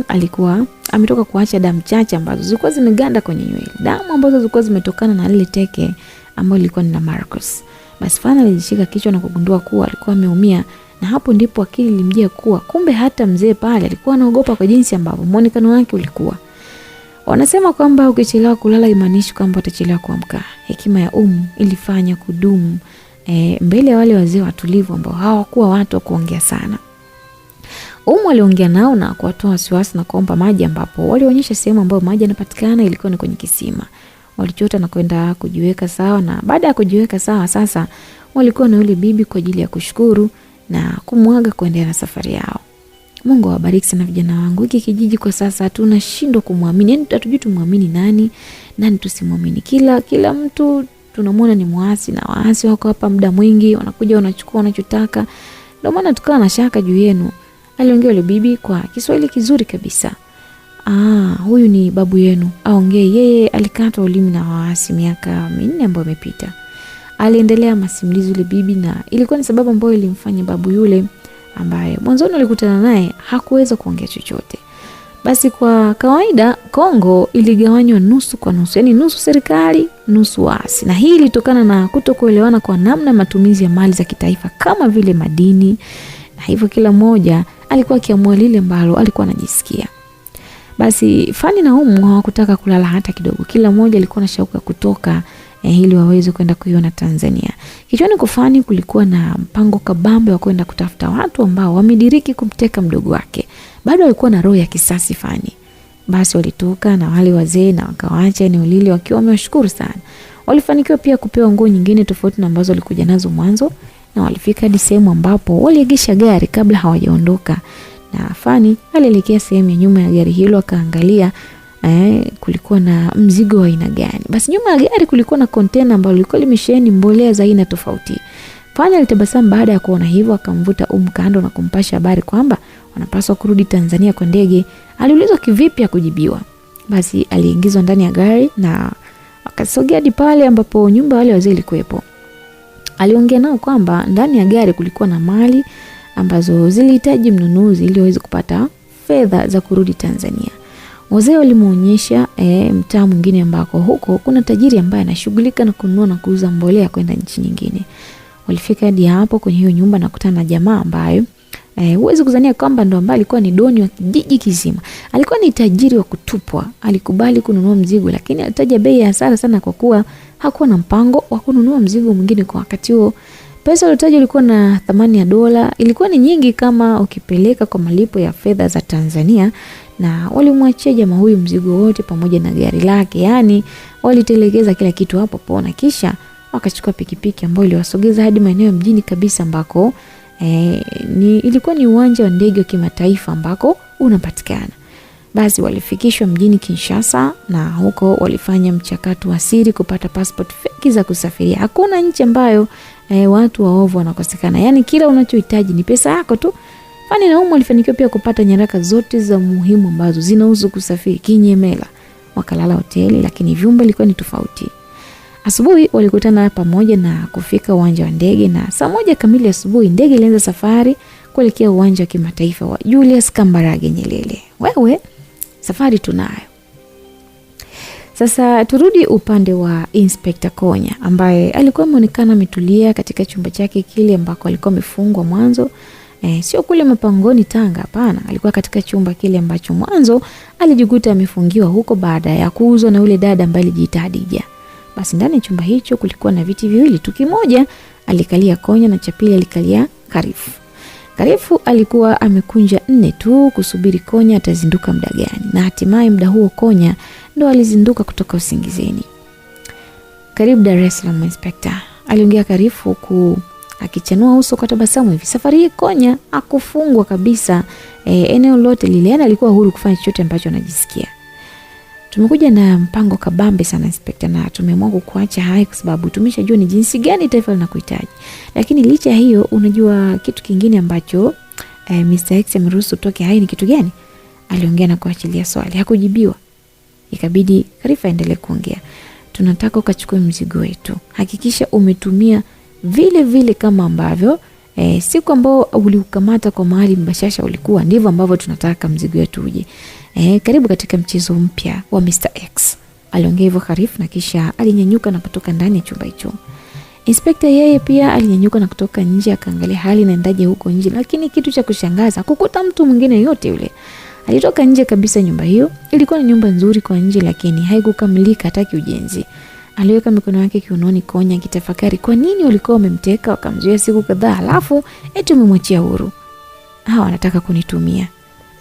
A: alikuwa ametoka kuacha damu chache ambazo zilikuwa zimeganda kwenye nywele. Damu ambazo zilikuwa zimetokana na lile teke ambalo lilikuwa ni la Marcus. Basi Fani alijishika kichwa na kugundua kuwa alikuwa ameumia, na hapo ndipo akili ilimjia kuwa kumbe hata mzee pale alikuwa anaogopa kwa jinsi ambavyo muonekano wake ulikuwa. Wanasema kwamba ukichelewa kulala imaanishi kwamba utachelewa kuamka. Hekima ya ilifanya kudumu mbele ya wale wazee watulivu ambao hawakuwa watu wa kuongea sana. Aliongea nao na kuwatoa wasiwasi na kuomba maji, ambapo walionyesha sehemu ambayo maji yanapatikana ilikuwa ni kwenye kisima. Walichota na kwenda kujiweka sawa, na baada ya kujiweka sawa sasa walikuwa na yule bibi kwa ajili ya kushukuru na kumwaga kuendelea na safari yao. Mungu awabariki sana vijana wangu. Hiki kijiji kwa sasa tunashindwa kumwamini. Yaani hatujui tumwamini nani tusimwamini. Kila mtu tunamwona ni muasi, na waasi wako hapa muda mwingi, wanakuja wanachukua wanachotaka. Ndio maana tukawa na shaka juu yenu. Aliongea yule bibi kwa Kiswahili kizuri kabisa. Huyu ni babu yenu. Aongee yeye alikata ulimi na waasi miaka 4 ambayo imepita. Aliendelea masimulizi yule bibi, na ilikuwa ni sababu ambayo ilimfanya babu yule ambaye mwanzoni alikutana naye hakuweza kuongea chochote. Basi kwa kawaida Kongo iligawanywa nusu kwa nusu, yani nusu serikali, nusu waasi. Na hii ilitokana na kutokuelewana kwa namna matumizi ya mali za kitaifa kama vile madini, na hivyo kila mmoja alikuwa akiamua lile ambalo alikuwa anajisikia. Basi Fani na hawakutaka kulala hata kidogo. Kila mmoja alikuwa na shauku ya kutoka ili waweze kwenda kuiona Tanzania. Kichwani kwa Fani kulikuwa na mpango kabambe wa kwenda kutafuta watu ambao wamediriki kumteka mdogo wake. Bado alikuwa na roho ya kisasi Fani. Basi walitoka na wale wazee na wakawaacha eneo lile wakiwa wamewashukuru sana. Walifanikiwa pia kupewa nguo nyingine tofauti na ambazo walikuja nazo mwanzo, na walifika hadi sehemu ambapo waliegesha gari kabla hawajaondoka. Na Fani alielekea sehemu ya nyuma ya gari hilo akaangalia kulikuwa na mzigo wa aina gani. Basi nyuma ya gari kulikuwa na kontena ambalo lilikuwa limesheheni mbolea za aina tofauti. Fani alitabasamu baada ya kuona hivyo, akamvuta kando na kumpasha habari kwamba wanapaswa kurudi Tanzania kwa ndege. Aliulizwa kivipi ya kujibiwa. Basi aliingizwa ndani ya gari na akasogea hadi pale ambapo nyumba wale wazee ilikuwepo. Aliongea nao kwamba ndani ya gari kulikuwa na mali ambazo zilihitaji mnunuzi ili waweze kupata fedha za kurudi Tanzania. Wazee walimuonyesha mtaa mwingine ambako huko kuna tajiri ambaye anashughulika na kununua na kuuza mbolea kwenda nchi nyingine. Walifika hadi hapo kwenye hiyo nyumba na kukutana na jamaa ambaye huwezi kuzania kwamba ndo ambaye alikuwa ni doni wa kijiji kizima. Alikuwa ni tajiri wa kutupwa. Alikubali kununua mzigo, lakini alitaja bei ya hasara sana kwa kuwa hakuwa na mpango wa kununua mzigo mwingine kwa wakati huo. Pesa aliyotaja ilikuwa na thamani ya dola, ilikuwa ni nyingi kama ukipeleka kwa malipo ya fedha za Tanzania, na walimwachia jamaa huyu mzigo wote pamoja na gari lake. Yani walitelekeza kila kitu hapo pona, kisha wakachukua pikipiki ambayo iliwasogeza hadi maeneo mjini kabisa ambako ilikuwa ni uwanja wa ndege wa kimataifa ambako unapatikana. Basi walifikishwa mjini Kinshasa, na huko walifanya mchakato wa siri kupata passport feki za kusafiria. Hakuna nchi ambayo watu waovu wanakosekana. Yani kila unachohitaji ni pesa yako tu. Fani na walifanikiwa pia kupata nyaraka zote za muhimu ambazo zinahusu kusafiri kinyemela. Wakalala hoteli, lakini vyumba vilikuwa ni tofauti. Asubuhi walikutana pamoja na kufika uwanja wa ndege, na saa 1 kamili asubuhi ndege ilianza safari kuelekea uwanja wa kimataifa wa Julius Kambarage Nyerere. Wewe safari tunayo. Sasa turudi upande wa Inspector Konya ambaye alikuwa ameonekana ametulia katika chumba chake kile ambako alikuwa amefungwa mwanzo. Sio kule mapangoni Tanga, hapana. Alikuwa katika chumba kile ambacho mwanzo alijikuta amefungiwa huko baada ya kuuzwa na yule dada ambaye alijiita Hadija. Basi ndani ya chumba hicho kulikuwa na viti viwili tu. Kimoja alikalia Konya na cha pili alikalia Karifu. Karifu alikuwa amekunja 4 tu kusubiri Konya atazinduka muda gani. Na hatimaye muda huo Konya ndo alizinduka kutoka usingizeni. Karibu Dar es Salaam Inspector, aliongea Karifu akichanua uso kwa tabasamu hivi. Safari hii Konya hakufungwa kabisa. Eneo lote lile, yani alikuwa huru kufanya chochote ambacho anajisikia. Tumekuja na mpango kabambe sana Inspector, na tumeamua kukuacha hai kwa sababu tumeshajua ni jinsi gani taifa linakuhitaji. Lakini licha ya hiyo, unajua kitu kingine ambacho Mr. X ameruhusu toke hai ni kitu gani? Aliongea na kuachilia swali. Hakujibiwa. Ikabidi Karifa aendelee kuongea. Tunataka ukachukue mzigo wetu. Hakikisha umetumia vile vile kama ambavyo siku ambao uliukamata kwa mahali mbashasha ulikuwa, ndivyo ambavyo tunataka mzigo wetu uje. Karibu katika mchezo mpya wa Mr. X. Aliongea hivyo Karifu, na kisha alinyanyuka na kutoka ndani ya chumba hicho. Inspekta yeye pia alinyanyuka na kutoka nje akaangalia hali inaendaje huko nje, lakini kitu cha kushangaza kukuta mtu mwingine yote yule. Alitoka nje kabisa. Nyumba hiyo ilikuwa ni nyumba nzuri kwa nje, lakini haikukamilika hata kiujenzi. Aliweka mikono yake kiunoni Konya akitafakari kwa nini walikuwa wamemteka wakamzuia siku kadhaa, alafu eti umemwachia huru. Hawa wanataka kunitumia,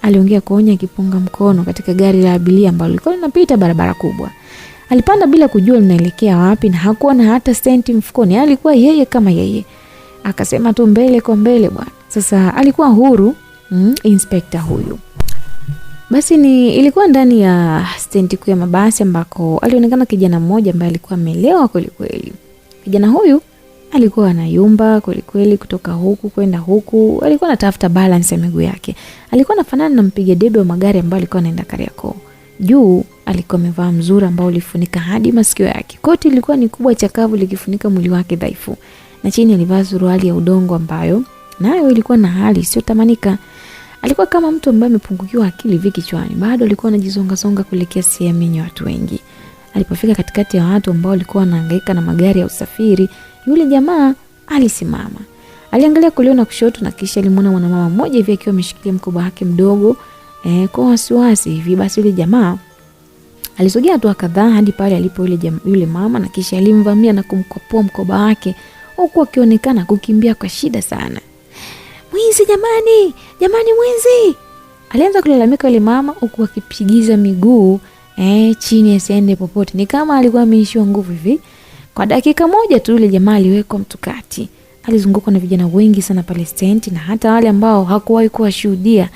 A: aliongea Konya akipunga mkono katika gari la abiria ambalo lilikuwa linapita barabara kubwa. Alipanda bila kujua linaelekea wapi na hakuwa na hata senti mfukoni. Alikuwa yeye kama yeye. Akasema tu mbele kwa mbele bwana. Sasa alikuwa huru, inspekta huyu. Basi ilikuwa ndani ya stendi kuu ya mabasi ambako alionekana kijana mmoja ambaye alikuwa amelewa kweli kweli. Kijana huyu alikuwa anayumba kweli kweli kutoka huku kwenda huku. Alikuwa anatafuta balance ya miguu yake. Alikuwa anafanana na mpiga debe wa magari ambaye alikuwa anaenda Kariakoo. Juu alikuwa amevaa mzuri ambao ulifunika hadi masikio yake. Koti lilikuwa ni kubwa chakavu likifunika mwili wake dhaifu. Na chini alivaa suruali ya udongo ambayo nayo ilikuwa na hali sio tamanika. Alikuwa kama mtu ambaye amepungukiwa akili kichwani. Bado alikuwa anajizonga kuelekea sehemu yenye watu wengi. Alipofika katikati ya watu ambao walikuwa wanahangaika na magari ya usafiri, yule jamaa alisimama. Aliangalia kulia na kushoto na kisha alimwona mwanamama mmoja hivi akiwa ameshikilia mkoba wake mdogo kwa wasiwasi hivi. Basi yule jamaa alisogea hatua kadhaa hadi pale alipo yule mama na kisha alimvamia na kumkopoa mkoba wake huku akionekana kukimbia kwa shida sana. Mwizi jamani, jamani mwizi! Alianza kulalamika yule mama huku akipigiza miguu chini asiende popote. Ni kama alikuwa ameishiwa nguvu hivi. Kwa dakika moja tu yule jamaa aliwekwa mtukati. Alizungukwa na vijana wengi sana pale stendi na hata wale ambao hakuwahi kuwashuhudia.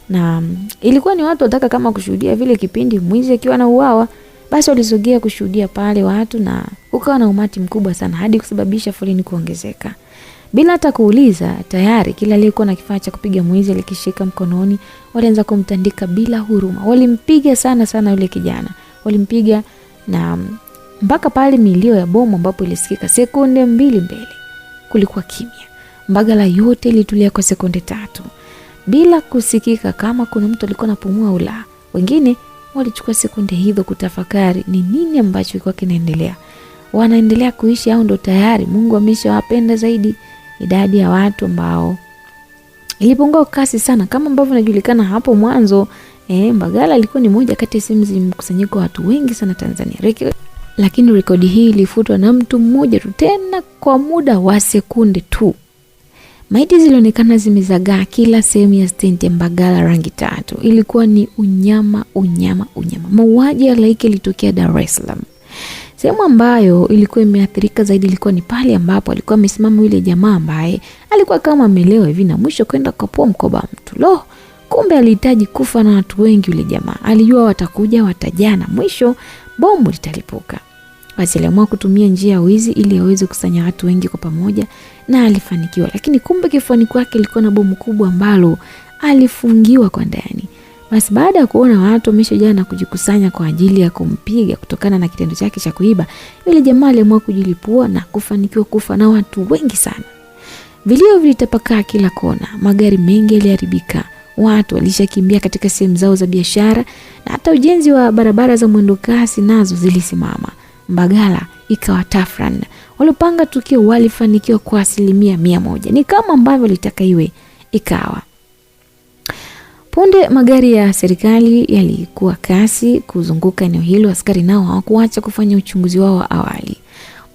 A: Na ilikuwa ni watu wataka kama kushuhudia vile kipindi mwizi akiwa anauawa. Basi walisogea kushuhudia pale watu na ukawa na umati mkubwa sana hadi kusababisha foleni kuongezeka. Bila hata kuuliza, tayari kila aliyekuwa na kifaa cha kupiga mwizi alikishika mkononi. Walianza kumtandika bila huruma. Walimpiga sana yule kijana. Walimpiga na mpaka pale milio ya bomu ambapo ilisikika sekunde 2 mbele. Kulikuwa kimya. Mbagala yote ilitulia kwa sekunde 3. Bila kusikika kama kuna mtu alikuwa anapumua au la. Wengine walichukua sekunde hizo kutafakari ni nini ambacho kilikuwa kinaendelea. Wanaendelea kuishi au ndo tayari Mungu ameshawapenda zaidi? Idadi ya watu ambao ilipungua kasi sana kama ambavyo inajulikana hapo mwanzo. Mbagala ilikuwa ni moja kati ya sehemu zenye mkusanyiko wa watu wengi sana Tanzania. Lakini rekodi hii ilifutwa na mtu mmoja tu, tena kwa muda wa sekunde tu. Maiti zilionekana zimezagaa kila sehemu ya stendi ya Mbagala rangi 3. Ilikuwa ni unyama. Mauaji ya halaiki yalitokea Dar es Salaam. Sehemu ambayo ilikuwa imeathirika zaidi ilikuwa ni pale ambapo alikuwa amesimama yule jamaa ambaye alikuwa kama amelewa hivi na mwisho kwenda kupoa mkoba mtu. Kumbe alihitaji kufa na watu wengi yule jamaa. Alijua watakuja watajana, mwisho bomu litalipuka. Basi aliamua kutumia njia ya wizi ili aweze kusanya watu wengi kwa pamoja na alifanikiwa. Lakini kumbe kifuani kwake ilikuwa na bomu kubwa ambalo alifungiwa kwa ndani. Basi baada ya kuona watu wameshajaa na kujikusanya kwa ajili ya kumpiga kutokana na kitendo chake cha kuiba, yule jamaa aliamua kujilipua na kufanikiwa kufa na watu wengi sana. Vilio vilitapakaa kila kona, magari mengi yaliharibika, watu walishakimbia katika sehemu zao za biashara na hata ujenzi wa barabara za mwendo kasi nazo zilisimama. Mbagala ikawa tafran. Walipanga tukio walifanikiwa kwa 100%. Ni kama ambavyo litaka iwe ikawa. Punde magari ya serikali yalikuwa kasi kuzunguka eneo hilo. Askari nao hawakuacha kufanya uchunguzi wao wa awali.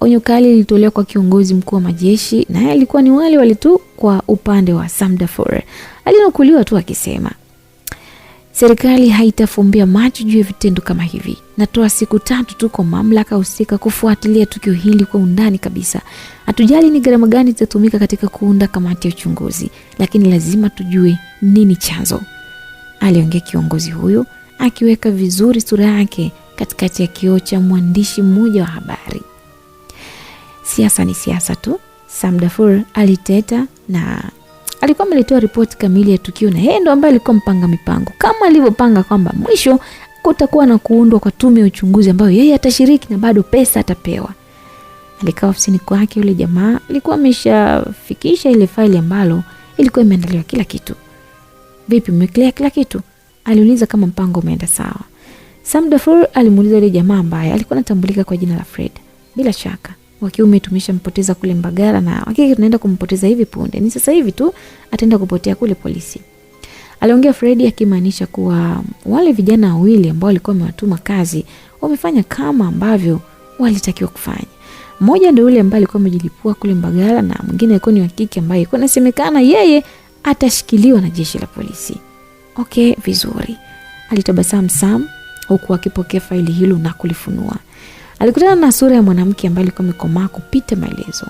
A: Onyo kali lilitolewa kwa kiongozi mkuu wa majeshi na alikuwa ni wale tu kwa upande wa Samdafur. Alinukuliwa tu akisema, serikali haitafumbia macho juu ya vitendo kama hivi. Natoa siku 3 tu kwa mamlaka husika kufuatilia tukio hili kwa undani kabisa. Hatujali ni gharama gani zitatumika katika kuunda kamati ya uchunguzi, lakini lazima tujue nini chanzo. Aliongea kiongozi huyo akiweka vizuri sura yake katikati ya kioo cha mwandishi mmoja wa habari. Siasa ni siasa tu, Samdafur aliteta na alikuwa ameletoa ripoti kamili ya tukio na yeye ndo ambaye alikuwa mpanga mipango. Kama alivyopanga kwamba mwisho kutakuwa na kuundwa kwa tume ya uchunguzi ambayo yeye atashiriki na bado pesa atapewa. Alikaa ofisini kwake yule jamaa, alikuwa ameshafikisha ile faili ambalo ilikuwa imeandaliwa kila kitu. Vipi, mmeclear kila kitu? Aliuliza kama mpango umeenda sawa. Samdafur alimuuliza yule jamaa ambaye alikuwa anatambulika kwa jina la Fred. Bila shaka, wa kiume tumeshampoteza kule Mbagala na hakika tunaenda kumpoteza hivi punde. Ni sasa hivi tu ataenda kupotea kule polisi. Aliongea Freddy akimaanisha kuwa wale vijana wawili ambao walikuwa wamewatuma kazi wamefanya kama ambavyo walitakiwa kufanya. Mmoja ndio yule ambaye alikuwa amejilipua kule Mbagala na mwingine alikuwa ni wa kike ambaye ilikuwa inasemekana yeye atashikiliwa na jeshi la polisi. Okay, vizuri. Alitabasamu Sam huku akipokea faili hilo na kulifunua. Alikutana na sura ya mwanamke ambaye alikuwa amekomaa kupita maelezo.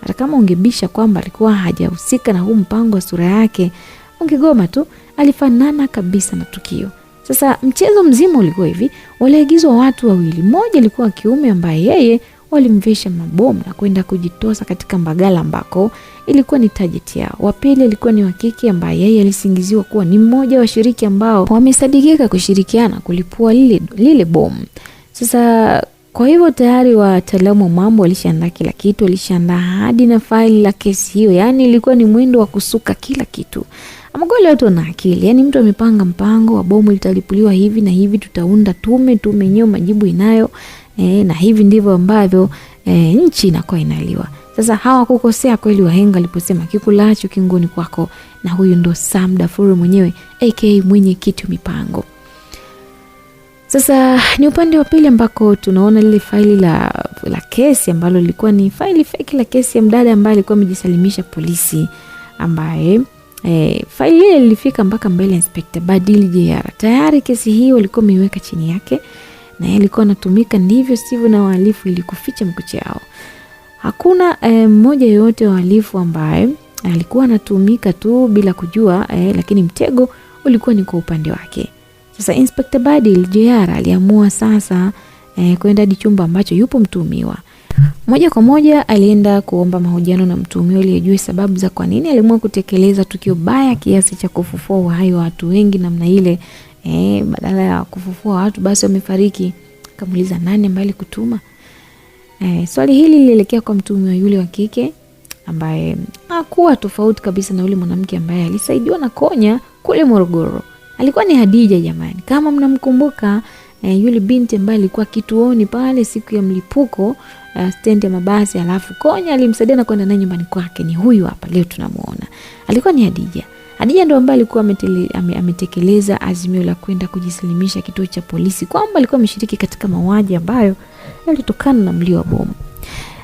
A: Hata kama ungebisha kwamba alikuwa hajahusika na huu mpango wa sura yake, ungegoma tu, alifanana kabisa na tukio. Sasa mchezo mzima ulikuwa hivi, waliagizwa watu wawili. Mmoja alikuwa kiume ambaye yeye walimvesha mabomu na kwenda kujitosa katika Mbagala ambako ilikuwa ni target yao. Wa pili alikuwa ni wa kike ambaye yeye alisingiziwa kuwa ni mmoja wa shiriki ambao wamesadikika kushirikiana kulipua lile bomu. Sasa kwa hivyo tayari wataalamu wa mambo walishaandaa kila kitu, walishaandaa hadi na faili la kesi hiyo. Yaani ilikuwa ni mwendo wa kusuka kila kitu. Ama kweli watu wana akili. Yaani mtu amepanga mpango wa bomu litalipuliwa hivi na hivi, tutaunda tume yenyewe majibu inayo na hivi ndivyo ambavyo nchi inakuwa inaliwa. Sasa hawakukosea kweli wahenga waliposema kikulacho kingoni kwako, na huyu ndo Sam Dafuru mwenyewe aka mwenye kitu mipango. Sasa ni upande wa pili ambako tunaona lile faili la kesi ambalo lilikuwa ni faili fake la kesi ya mdada ambaye alikuwa amejisalimisha polisi, ambaye faili ile lilifika mpaka mbele ya Inspector Badili JR. Tayari kesi hii walikuwa wameiweka chini yake na yeye alikuwa anatumika ndivyo sivyo na wahalifu ili kuficha mkucha wao. Hakuna mmoja yote wa wahalifu ambaye alikuwa anatumika tu bila kujua, lakini mtego ulikuwa ni kwa upande wake. Sasa Inspector Badil JR aliamua sasa kwenda hadi chumba ambacho yupo mtuhumiwa. Moja kwa moja alienda kuomba mahojiano na mtuhumiwa ili ajue sababu za kwa nini aliamua kutekeleza tukio baya kiasi cha kufufua uhai wa watu wengi namna ile. Badala ya kufufua watu basi wamefariki. Akamuuliza nani ambaye alikutuma? Swali hili lilielekea kwa mtuhumiwa yule wa kike ambaye hakuwa tofauti kabisa na yule mwanamke ambaye alisaidiwa na Konya kule Morogoro. Alikuwa ni Hadija jamani. Kama mnamkumbuka yule binti ambaye alikuwa kituoni pale siku ya mlipuko stendi ya mabasi, alafu Konya alimsaidia na kwenda naye nyumbani kwake, ni huyu hapa leo tunamuona. Alikuwa ni Hadija. Hadija ndo ambaye alikuwa ametekeleza azimio la kwenda kujisalimisha kituo cha polisi kwamba alikuwa ameshiriki katika mauaji ambayo yalitokana na mlio wa bomu.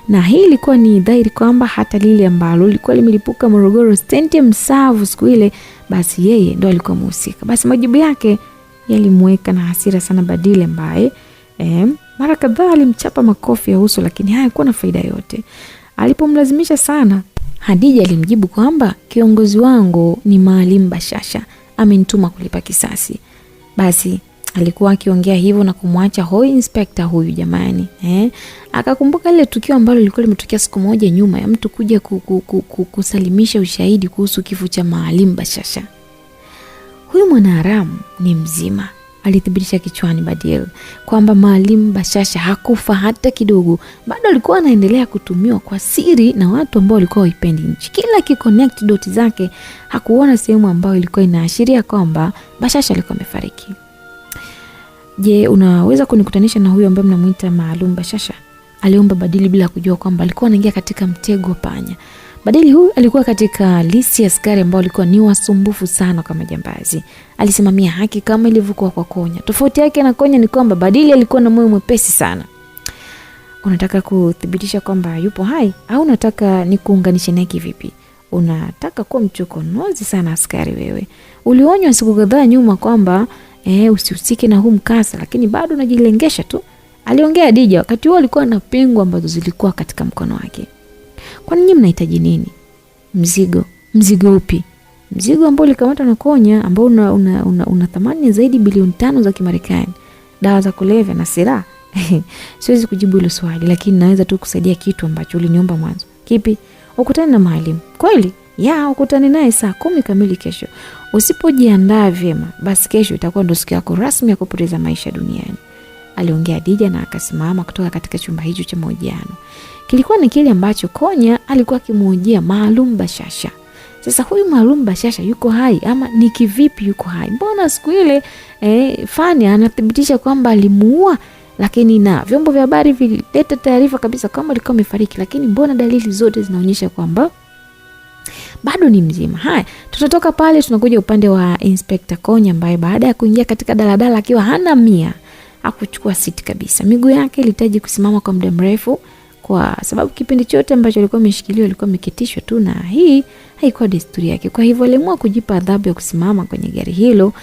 A: Na hii ilikuwa ni dhahiri kwamba hata lile ambalo lilikuwa limelipuka Morogoro stendi ya Msavu siku ile, basi yeye ndo alikuwa mhusika. Basi majibu yake yalimweka na hasira sana Badile ambaye mara kadhaa alimchapa makofi ya uso, lakini hayakuwa na faida yote. Alipomlazimisha sana, Hadija alimjibu kwamba kiongozi wangu ni Maalim Bashasha, amenituma kulipa kisasi. Basi alikuwa akiongea hivyo na kumwacha hoi inspector huyu jamani. Akakumbuka ile tukio ambalo lilikuwa limetokea siku moja nyuma ya mtu kuja kusalimisha ushahidi kuhusu kifo cha Maalim Bashasha. Huyu mwanaharamu ni mzima, alithibitisha kichwani Badil kwamba Maalim Bashasha hakufa hata kidogo. Bado alikuwa anaendelea kutumiwa kwa siri na watu ambao walikuwa waipendi nchi. Kila kiconnect dot zake hakuona sehemu ambayo ilikuwa inaashiria kwamba Bashasha alikuwa amefariki. Je, unaweza kunikutanisha na huyu ambaye mnamuita Maalim Bashasha? Aliomba Badili bila kujua kwamba alikuwa anaingia katika mtego panya. Badili huyu alikuwa katika listi ya askari ambao walikuwa ni wasumbufu sana kama jambazi. Alisimamia haki kama ilivyokuwa kwa Konya. Tofauti yake na Konya ni kwamba Badili alikuwa na moyo mwepesi sana. Unataka kuthibitisha kwamba yupo hai au unataka nikuunganishe naye kivipi? Unataka kuwa mchokonozi sana askari wewe. Ulionywa siku kadhaa nyuma kwamba usihusike na huu mkasa, lakini bado unajilengesha tu. Aliongea Hadija wakati huo alikuwa na pingu ambazo zilikuwa katika mkono wake. Kwa nini mnahitaji nini? Mzigo upi? Mzigo ambao ulikamatwa na Konya ambao una thamani zaidi bilioni 5 za Kimarekani. Dawa za kulevya na silaha. Siwezi kujibu hilo swali, lakini naweza tu kusaidia kitu ambacho uliniomba mwanzo. Kipi? Ukutane na Maalim. Kweli? Ukutane naye saa 10 kamili kesho. Usipojiandaa vyema, basi kesho itakuwa ndo siku yako rasmi ya kupoteza maisha duniani. Aliongea Hadija na akasimama kutoka katika chumba hicho cha mahojiano. Kilikuwa ni kile ambacho Konya alikuwa akimhojia Maalim Bashasha. Sasa huyu Maalim Bashasha yuko hai ama ni kivipi yuko hai? Mbona siku ile Fani anathibitisha kwamba alimuua lakini na vyombo vya habari vilileta taarifa kabisa kama alikuwa amefariki, lakini mbona dalili zote zinaonyesha kwamba bado ni mzima. Haya, tutatoka pale tunakuja upande wa Inspector Konya ambaye baada ya kuingia katika daladala akiwa hana mia, hakuchukua siti kabisa. Miguu yake ilihitaji kusimama kwa muda mrefu kwa sababu kipindi chote ambacho alikuwa ameshikiliwa alikuwa ameketishwa tu, na hii haikuwa desturi yake. Kwa hivyo aliamua kujipa adhabu ya kusimama kwenye gari hilo.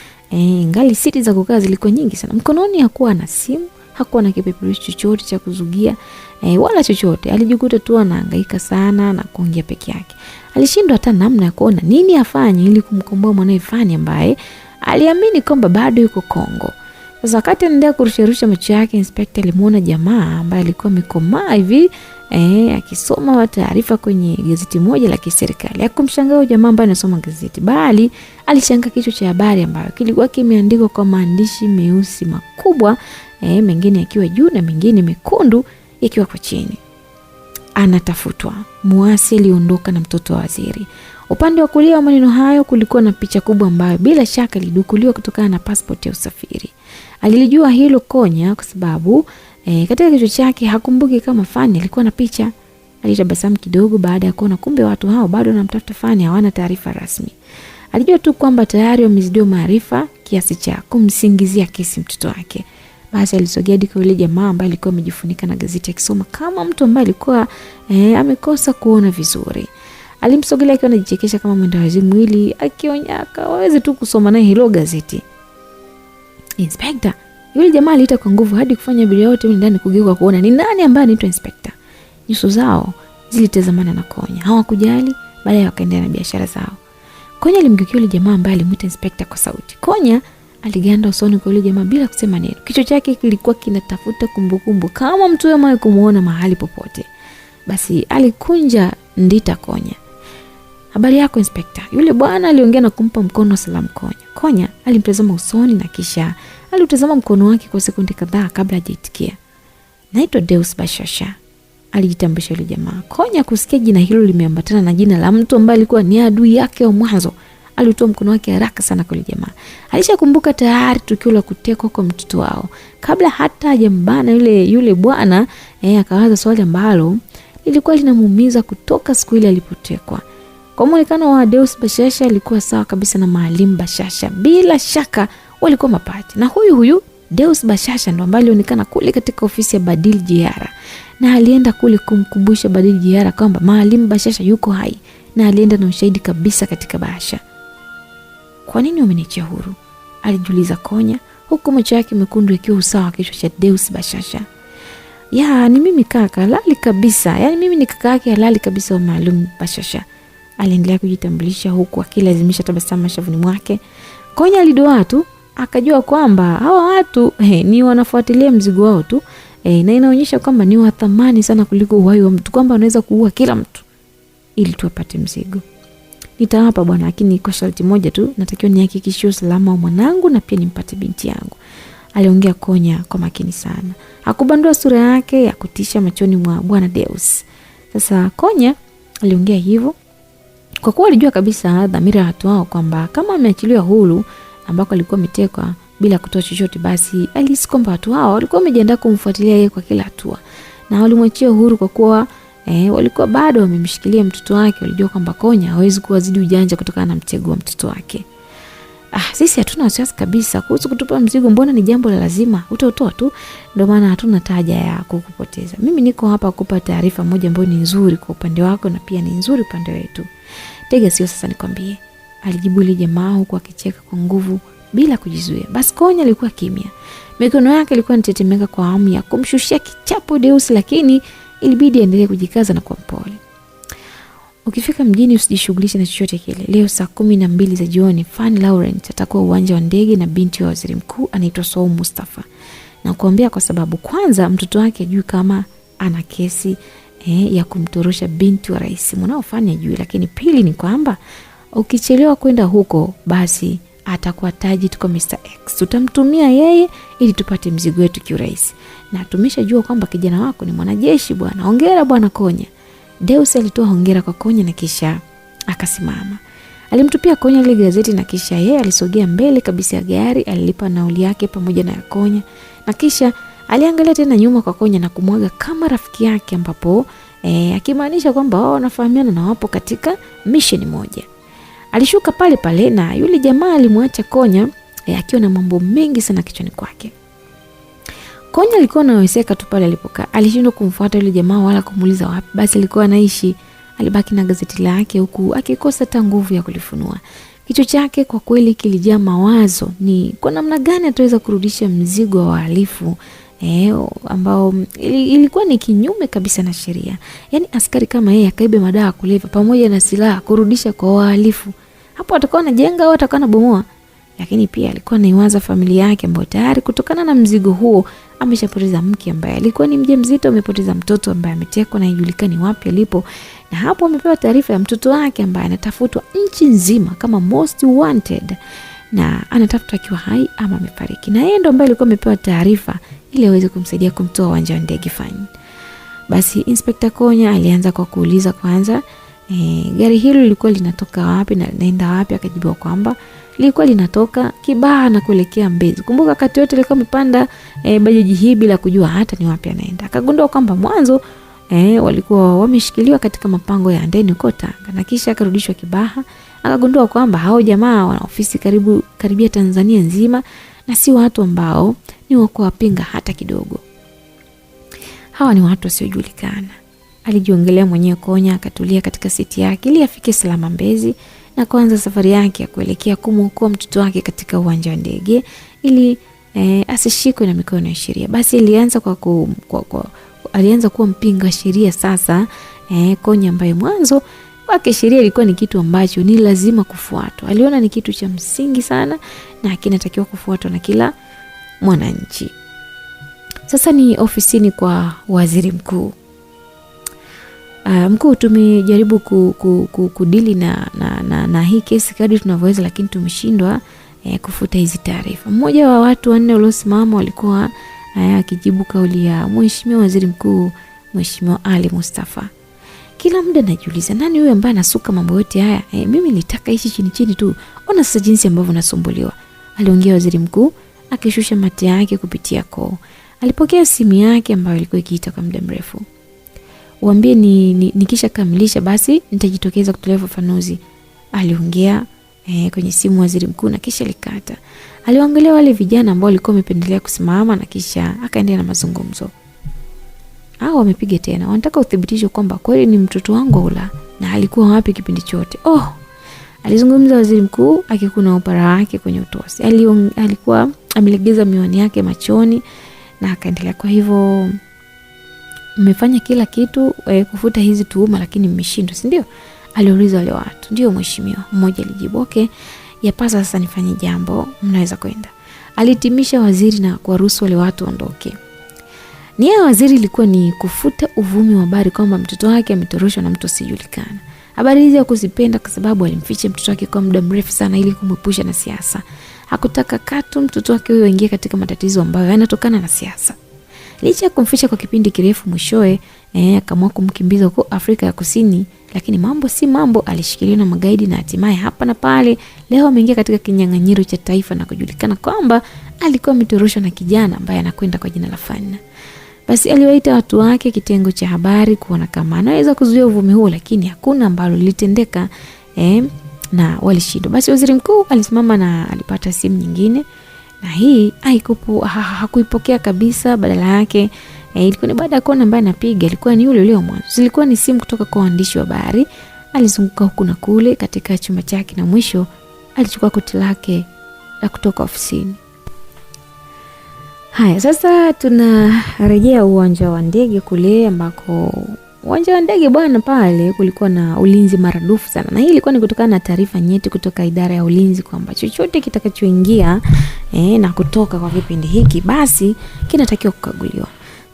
A: Ngali siti za kukaa zilikuwa nyingi sana. Mkononi hakuwa na simu, hakuwa na kipeperushi chochote cha kuzugia wala chochote. Alijikuta tu anahangaika sana na kuongea peke yake. Alishindwa hata namna ya kuona nini afanye ili kumkomboa mwanae Fani ambaye aliamini kwamba bado yuko Kongo. Sasa wakati anaendelea kurusharusha macho yake, Inspector alimuona jamaa ambaye alikuwa amekomaa hivi akisoma taarifa kwenye gazeti moja la kiserikali. Hakumshangaa jamaa ambaye anasoma gazeti, bali alishangaa kichwa cha habari ambayo kilikuwa kimeandikwa kwa maandishi meusi makubwa, mengine yakiwa juu na mengine mekundu yakiwa kwa chini. Anatafutwa. Muasi aliondoka na mtoto wa waziri. Upande wa kulia wa maneno hayo kulikuwa na picha kubwa ambayo bila shaka ilidukuliwa kutokana na passport ya usafiri. Alilijua hilo Konya kwa sababu katika kichwa chake hakumbuki kama Fani alikuwa na picha. Alitabasamu kidogo baada ya kuona kumbe watu hao bado wanamtafuta Fani, hawana taarifa rasmi. Alijua tu kwamba tayari wamezidiwa maarifa kiasi cha kumsingizia kesi mtoto wake. Basi alisogea hadi kwa yule jamaa ambaye alikuwa amejifunika na gazeti akisoma kama mtu ambaye alikuwa amekosa kuona vizuri. Alimsogelea akiwa anajichekesha kama mwenda wazimu ili akionya akaweze tu kusoma naye hilo gazeti. Inspector, yule jamaa aliita kwa nguvu hadi kufanya abiria wote ndani kugeuka kuona ni nani ambaye anaitwa Inspector. Nyuso zao zilitazamana na Konya. Hawakujali, baadaye wakaendelea na biashara zao. Konya alimgeukia yule jamaa ambaye alimuita Inspector kwa sauti. Konya aliganda usoni kwa yule jamaa bila kusema neno. Kichwa chake kilikuwa kinatafuta kumbukumbu kama mtu yeye kumuona mahali popote. Basi alikunja ndita Konya. Habari yako Inspector? Yule bwana aliongea na kumpa mkono wa salamu Konya. Konya alimtazama usoni na kisha aliutazama mkono wake kwa sekunde kadhaa kabla hajaitikia. Naitwa Deus Bashasha, alijitambulisha yule jamaa. Konya kusikia jina hilo limeambatana na jina la mtu ambaye alikuwa ni adui yake wa mwanzo. Alitoa mkono wake haraka sana kwa yule jamaa. Alishakumbuka tayari tukio la kutekwa kwa mtoto wao. Kabla hata hajambana yule bwana, akawaza swali ambalo lilikuwa linamuumiza kutoka siku ile alipotekwa. Kwa muonekano wa Deus Bashasha alikuwa sawa kabisa na Maalim Bashasha. Bila shaka walikuwa mapati. Na huyu Deus Bashasha ndo ambaye alionekana kule katika ofisi ya Badil Jiara. Na alienda kule kumkumbusha Badil Jiara kwamba Maalim Bashasha yuko hai. Na alienda na ushahidi kabisa katika bahasha. Kwa nini wameniachia huru? Alijiuliza Konya, huku macho yake mekundu yakiwa usawa kichwa cha Deus Bashasha. Ni mimi kaka halali kabisa. Yaani mimi ni kaka yake halali kabisa wa Maalim Bashasha. Aliendelea kujitambulisha huku akilazimisha tabasamu mashavuni mwake. Konya alidoa tu, akajua kwamba hawa watu ni wanafuatilia mzigo wao tu. Na inaonyesha kwamba ni wa thamani sana kuliko uhai wa mtu, kwamba wanaweza kuua kila mtu ili tu apate mzigo. Nitawapa bwana, lakini kwa sharti moja tu, natakiwa nihakikishie usalama wa mwanangu na pia nimpate binti yangu. Aliongea Konya kwa makini sana. Hakubandua sura yake ya kutisha machoni mwa bwana Deus. Sasa Konya aliongea hivyo kwa kuwa alijua kabisa dhamira ya watu hao kwamba kama ameachiliwa huru ambako alikuwa ametekwa bila kutoa chochote, basi alihisi kwamba watu hao walikuwa wamejiandaa kumfuatilia yeye kwa kila hatua. Na walimwachia huru kwa kuwa walikuwa bado wamemshikilia mtoto wake. Walijua kwamba Konya hawezi kuwazidi ujanja kutokana na mtego wa mtoto wake. Sisi hatuna wasiwasi kabisa kuhusu kutupa mzigo, mbona ni jambo la lazima, utautoa tu, ndio maana hatuna haja ya kukupoteza. Mimi niko hapa kukupa taarifa moja ambayo ni nzuri kwa upande wako na pia ni nzuri upande wetu. Tega sio sasa nikwambie, alijibu ile jamaa huku akicheka kwa nguvu bila kujizuia. Basi Konya alikuwa kimya. Mikono yake ilikuwa inatetemeka kwa hamu ya kumshushia kichapo Deus, lakini ilibidi aendelee kujikaza na kuwa mpole. Ukifika mjini usijishughulishe na chochote kile. Leo saa 12 za jioni Fani Laurent atakuwa uwanja wa ndege na binti wa waziri mkuu anaitwa Saum Mustafa. Na kuambia kwa sababu kwanza mtoto wake ajui kama ana kesi ya kumtorosha binti wa rais. Mnaofanya ajui, lakini pili ni kwamba ukichelewa kwenda huko basi atakuwa taji kwa Mr. X. Tutamtumia yeye ili tupate mzigo wetu kiurahisi. Na tumeshajua kwamba kijana wako ni mwanajeshi bwana. Hongera bwana Konya. Deus alitoa hongera kwa Konya na kisha akasimama. Alimtupia Konya ile gazeti na kisha yeye alisogea mbele kabisa ya gari, alilipa nauli yake pamoja na Konya na kisha Aliangalia tena nyuma kwa Konya na kumwaga kama rafiki yake, ambapo akimaanisha kwamba wao wanafahamiana na wapo katika mission moja. Alishuka pale pale na yule jamaa alimwacha Konya akiwa na mambo mengi sana kichwani kwake. Konya alikuwa anaweseka tu pale alipokaa. Alishindwa kumfuata yule jamaa wala kumuuliza wapi basi alikuwa anaishi. Alibaki na gazeti lake huku akikosa hata nguvu ya kulifunua. Kichwa chake kwa kweli kilijaa mawazo, ni kwa namna gani ataweza kurudisha mzigo wa wahalifu ambao ilikuwa ni kinyume kabisa na sheria. Yaani askari kama yeye akaibe madawa kulevya pamoja na silaha kurudisha kwa wahalifu. Hapo atakuwa anajenga au atakuwa anabomoa? Lakini pia alikuwa anaiwaza familia yake ambayo tayari kutokana na mzigo huo ameshapoteza mke ambaye alikuwa ni mjamzito, amepoteza mtoto ambaye ametekwa na haijulikani wapi alipo, na hapo amepewa taarifa ya mtoto wake ambaye anatafutwa nchi nzima kama most wanted, na anatafutwa akiwa hai ama amefariki, na yeye ndo ambaye alikuwa amepewa taarifa ili aweze kumsaidia kumtoa uwanja wa ndege fani. Basi Inspector Konya alianza kwa kuuliza kwanza gari hilo lilikuwa linatoka wapi na linaenda wapi. Akajibiwa kwamba lilikuwa linatoka Kibaha na kuelekea Mbezi. Kumbuka wakati wote alikuwa amepanda bajaji hii bila kujua hata ni wapi anaenda. Akagundua kwamba mwanzo walikuwa wameshikiliwa katika mapango ya Handeni huko Tanga, na kisha akarudishwa Kibaha. Akagundua kwamba hao jamaa wana ofisi karibia Tanzania nzima na si watu ambao ni wa kuwapinga hata kidogo. Hawa ni watu wasiojulikana. Alijiongelea mwenyewe Konya, akatulia katika siti yake ili afike salama Mbezi na kuanza safari yake ya kuelekea kumwokoa mtoto wake katika uwanja wa ndege ili asishikwe na mikono ya sheria. Basi alianza kuwa mpinga sheria sasa. Konya ambaye mwanzo wake sheria ilikuwa ni kitu ambacho ni lazima kufuatwa. Aliona ni kitu cha msingi sana na kinatakiwa kufuatwa na kila mwananchi. Sasa ni ofisini kwa waziri mkuu. Mkuu, tumejaribu kudili na hii kesi kadri tunavyoweza, lakini tumeshindwa kufuta hizi taarifa. Mmoja wa watu wanne waliosimama walikuwa akijibu kauli ya Mheshimiwa Waziri Mkuu, Mheshimiwa Ali Mustafa. Kila muda najiuliza nani huyu ambaye anasuka mambo yote haya? Mimi nilitaka ishi chini tu. Ona sasa jinsi ambavyo nasumbuliwa. Aliongea waziri mkuu akishusha mate yake kupitia koo. Alipokea simu yake ambayo ilikuwa ikiita kwa muda mrefu. Waambie nikisha kamilisha basi nitajitokeza kutolea ufafanuzi. Aliongea kwenye simu waziri mkuu na kisha likata. Aliwaangalia wale vijana ambao walikuwa wamependelea kusimama na kisha akaendelea na mazungumzo. Hao wamepiga tena. Wanataka uthibitisho kwamba kweli ni mtoto wangu au la, na alikuwa wapi kipindi chote. Alizungumza waziri mkuu akikuna upara wake kwenye utosi. Alikuwa amelegeza miwani yake machoni na akaendelea, kwa hivyo mmefanya kila kitu kufuta hizi tuhuma lakini mmeshindwa, si ndio? Aliuliza wale watu. Ndio mheshimiwa, mmoja alijibu. Okay, yapasa sasa nifanye jambo, mnaweza kwenda. Alitimisha waziri na kuwaruhusu wale watu waondoke. Nia ya waziri ilikuwa ni kufuta uvumi wa habari kwamba mtoto wake ametoroshwa na mtu asijulikana. Habari hizi hakuzipenda kwa sababu alimficha mtoto wake kwa muda mrefu sana ili kumepusha na siasa. Hakutaka katu mtoto wake huyo aingie katika matatizo ambayo yanatokana na siasa. Licha ya kumficha kwa kipindi kirefu, mwishowe akaamua kumkimbiza huko Afrika ya Kusini, lakini mambo si mambo, alishikiliwa na magaidi na hatimaye hapa na pale leo ameingia katika kinyang'anyiro cha taifa na kujulikana kwamba alikuwa ametoroshwa na kijana ambaye anakwenda kwa jina la Fana. Basi aliwaita watu wake kitengo cha habari kuona kama anaweza kuzuia uvumi huo, lakini hakuna ambalo lilitendeka na walishindwa. Basi waziri mkuu alisimama na alipata simu nyingine, na hii hakuipokea kabisa. Badala yake ilikuwa ni baada ya kuona ambaye anapiga ilikuwa ni yule mwanzo. Zilikuwa ni simu kutoka kwa waandishi wa habari. Alizunguka huku na kule katika chumba chake na mwisho alichukua koti lake la kutoka ofisini. Haya, sasa tunarejea uwanja wa ndege kule ambako uwanja wa ndege bwana, pale kulikuwa na ulinzi maradufu sana, na hii ilikuwa ni kutokana na taarifa nyeti kutoka idara ya ulinzi kwamba chochote kitakachoingia na kutoka kwa kipindi hiki basi kinatakiwa kukaguliwa.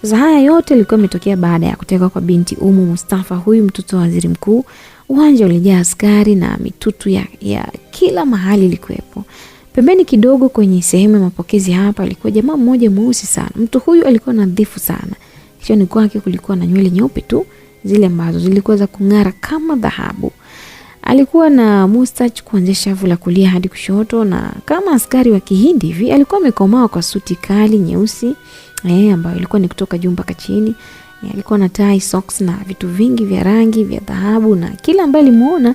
A: Sasa haya yote ilikuwa imetokea baada ya kutekwa kwa binti Umu Mustafa, huyu mtoto wa waziri mkuu. Uwanja ulijaa askari na mitutu ya kila mahali ilikuwepo. Pembeni kidogo kwenye sehemu ya mapokezi hapa alikuwa jamaa mmoja mweusi sana. Mtu huyu alikuwa nadhifu sana. Kichwani kwake kulikuwa na nywele nyeupe tu, zile ambazo zilikuwa za kung'ara kama dhahabu. Alikuwa na mustache kuanzia shavu la kulia hadi kushoto, na kama askari wa Kihindi hivi alikuwa amekomaa kwa suti kali nyeusi ambayo ilikuwa ni kutoka juu mpaka chini. Alikuwa na tie, socks na vitu vingi vya rangi vya dhahabu, na kila ambaye alimuona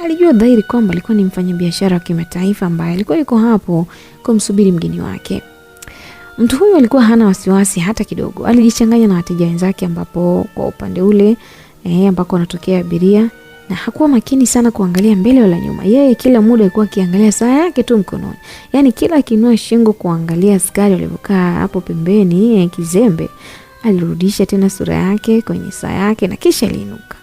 A: alijua dhahiri kwamba alikuwa ni mfanyabiashara wa kimataifa ambaye alikuwa yuko hapo kumsubiri mgeni wake. Mtu huyu alikuwa hana wasiwasi hata kidogo. Alijichanganya na wateja wenzake, ambapo kwa upande ule ambako wanatokea abiria, na hakuwa makini sana kuangalia mbele wala nyuma. Yeye kila muda alikuwa akiangalia saa yake tu mkononi. Yaani kila akinua shingo kuangalia askari waliokaa hapo pembeni kizembe, alirudisha tena sura yake kwenye saa yake na kisha aliinuka.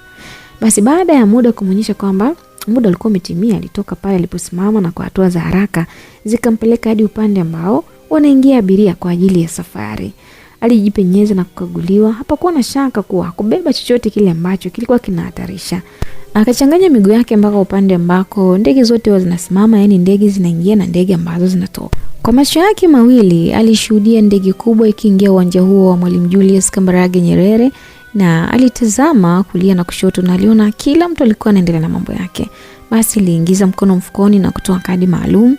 A: Basi baada ya muda kumuonyesha kwamba muda ulikuwa umetimia, alitoka pale aliposimama na kwa hatua za haraka zikampeleka hadi upande ambao wanaingia abiria kwa ajili ya safari. Alijipenyeza na kukaguliwa. Hapakuwa na shaka kuwa hakubeba chochote kile ambacho kilikuwa kinahatarisha. Akachanganya miguu yake mpaka upande ambako ndege zote huwa zinasimama, yani ndege zinaingia na ndege ambazo zinatoka. Kwa macho yake mawili alishuhudia ndege kubwa ikiingia uwanja huo wa Mwalimu Julius Kambarage Nyerere, na alitazama kulia na kushoto na aliona kila mtu alikuwa anaendelea na mambo yake. Basi aliingiza mkono mfukoni na kutoa kadi maalum.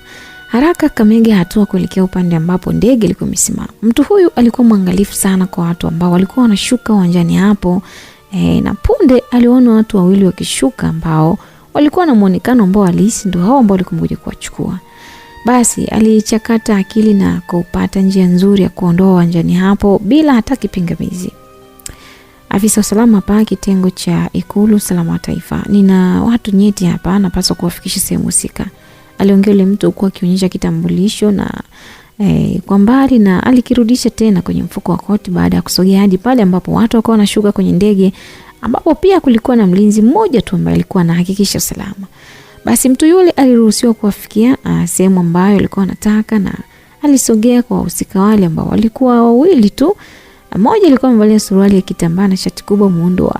A: Haraka kamega hatua kuelekea upande ambapo ndege ilikuwa imesimama. Mtu huyu alikuwa mwangalifu sana kwa watu ambao walikuwa wanashuka uwanjani hapo. Na punde aliona watu wawili wakishuka ambao walikuwa na muonekano ambao alihisi ndio hao ambao walikuwa kuja kuwachukua. Basi alichakata akili na kupata njia nzuri ya kuondoa uwanjani hapo bila hata kipingamizi. Afisa usalama hapa kitengo cha Ikulu Usalama wa Taifa, nina watu nyeti hapa, napaswa kuwafikisha sehemu husika. Aliongea yule mtu kwa akionyesha kitambulisho na kwa mbali, na alikirudisha tena kwenye mfuko wa koti baada ya kusogea hadi pale ambapo watu wakawa wanashuka kwenye ndege, ambapo pia kulikuwa na mlinzi mmoja tu ambaye alikuwa anahakikisha usalama. Basi mtu yule aliruhusiwa kuwafikia sehemu ambayo alikuwa anataka, na alisogea kwa wahusika wale ambao walikuwa wawili tu. Mmoja alikuwa amevalia suruali ya kitambaa na shati kubwa muundo wa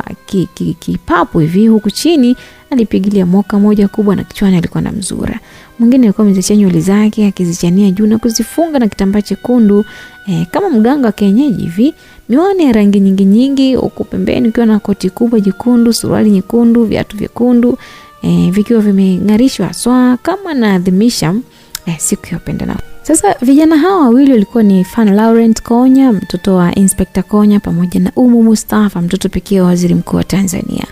A: kipapu hivi, huku chini alipigilia moka moja kubwa na kichwani alikuwa na mzura. Mwingine alikuwa amezichania nywele zake akizichania juu na kuzifunga na kitambaa chekundu kama mganga wa kienyeji hivi. Miwani ya rangi nyingi nyingi, huku pembeni ukiwa na koti kubwa jekundu, suruali nyekundu, viatu vyekundu vikiwa vimeng'arishwa haswa kama naadhimisha siku ya upendo. Sasa vijana hawa wawili walikuwa ni Fan Laurent Konya, mtoto wa Inspector Konya, pamoja na Umu Mustafa, mtoto pekee wa Waziri Mkuu wa Tanzania.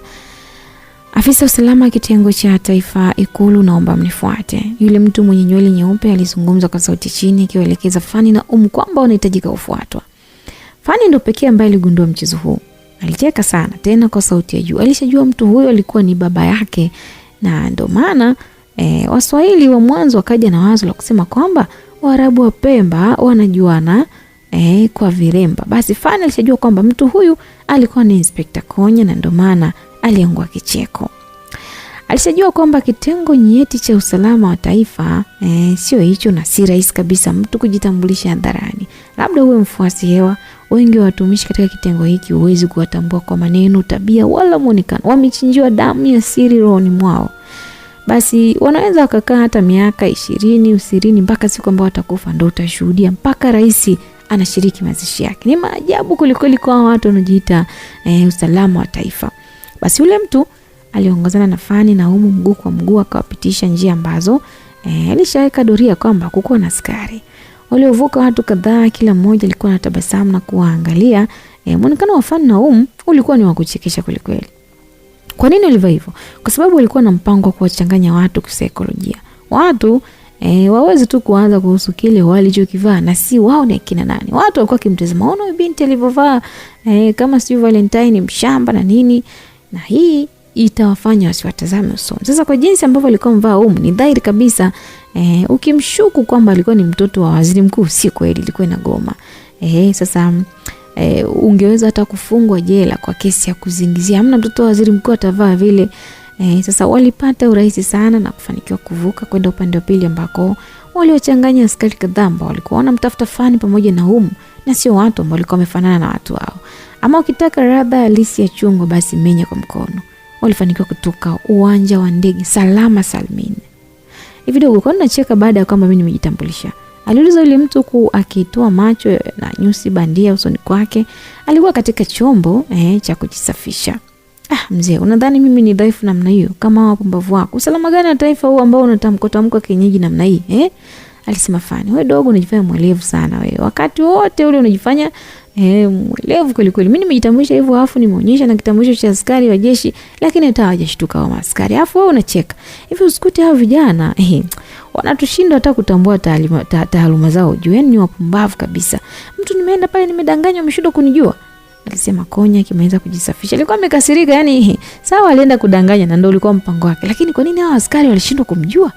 A: Afisa usalama kitengo cha Taifa Ikulu, naomba mnifuate. Yule mtu mwenye nywele nyeupe alizungumza kwa sauti chini akiwaelekeza Fani na Umu kwamba wanahitajika kufuatwa. Fani ndo pekee ambaye aligundua mchezo huu. Alicheka sana tena kwa sauti ya juu. Alishajua mtu huyo alikuwa ni baba yake, na ndo maana Waswahili wa mwanzo wakaja na wazo la kusema kwamba Waarabu wa Pemba wanajuana kwa viremba. Basi Fani alishajua kwamba mtu huyu alikuwa ni Inspector Konya, na ndo maana aliangua kicheko. Alishajua kwamba kitengo nyeti cha usalama wa taifa sio hicho, na si rahisi kabisa mtu kujitambulisha hadharani. Labda uwe mfuasi hewa. Wengi wa watumishi katika kitengo hiki huwezi kuwatambua kwa maneno, tabia wala muonekano. Wamechinjiwa damu ya siri rohoni mwao. Basi wanaweza wakakaa hata miaka 20, 20 mpaka siku ambayo watakufa ndio utashuhudia mpaka rais anashiriki mazishi yake. Ni maajabu kulikweli kwa watu wanaojiita usalama wa taifa. Basi yule mtu aliongozana na Fani na Umu mguu kwa mguu, akawapitisha njia ambazo alishaweka doria kwamba kukuwa na askari. Waliovuka watu kadhaa, kila mmoja alikuwa na tabasamu na kuangalia. Muonekano wa Fani na Umu ulikuwa ni wa kuchekesha kulikweli. Kwa nini walivyo hivyo? Kwa sababu walikuwa na mpango wa kuwachanganya watu kisaikolojia. Watu waweze tu kuanza kuhusu kile walichokivaa na si wao ni kina nani. Watu walikuwa kimtazama ona binti alivyovaa kama si Valentine mshamba na nini, na hii itawafanya wasiwatazame usoni. Sasa kwa jinsi ambavyo alikuwa mvaa Umu, ni dhahiri kabisa ukimshuku kwamba alikuwa ni mtoto wa waziri mkuu, si kweli, ilikuwa inagoma. Sasa ungeweza hata kufungwa jela kwa kesi ya kuzingizia. Hamna mtoto wa waziri mkuu atavaa vile. Sasa walipata urahisi sana na kufanikiwa kuvuka kwenda upande wa pili ambako waliochanganya askari kadhaa ambao walikuwa wanamtafuta Fani pamoja na Umu, na sio watu ambao walikuwa wamefanana na watu wao. Ama ukitaka radha halisi ya chungwa, basi menya kwa mkono. Walifanikiwa kutoka uwanja wa ndege salama salmini. Hivi dogo kwa nacheka baada ya kwamba mimi nimejitambulisha. Aliuliza yule mtu akitoa macho na nyusi bandia usoni kwake. Alikuwa katika chombo cha kujisafisha. Mzee, unadhani mimi ni dhaifu namna hiyo kama wapumbavu wako? Usalama gani wa taifa huu ambao unatamka kienyeji namna hii? Alisema Fani, wewe dogo unajifanya mwelevu sana wewe. Wakati wote ule unajifanya mwelevu kweli kweli. Mimi nimejitambulisha hivyo afu nimeonyesha na kitambulisho cha askari wa jeshi, lakini hata hawajashtuka wa askari. Afu wewe unacheka. Hivi usikute hao vijana wanatushinda hata kutambua taaluma zao. Jueni ni wapumbavu kabisa. Mtu nimeenda pale nimedanganywa ameshindwa kunijua. Alisema Konya kimeweza kujisafisha. Alikuwa amekasirika, yani sawa alienda kudanganya na ndio ulikuwa mpango wake. Lakini kwa nini hao askari walishindwa kumjua?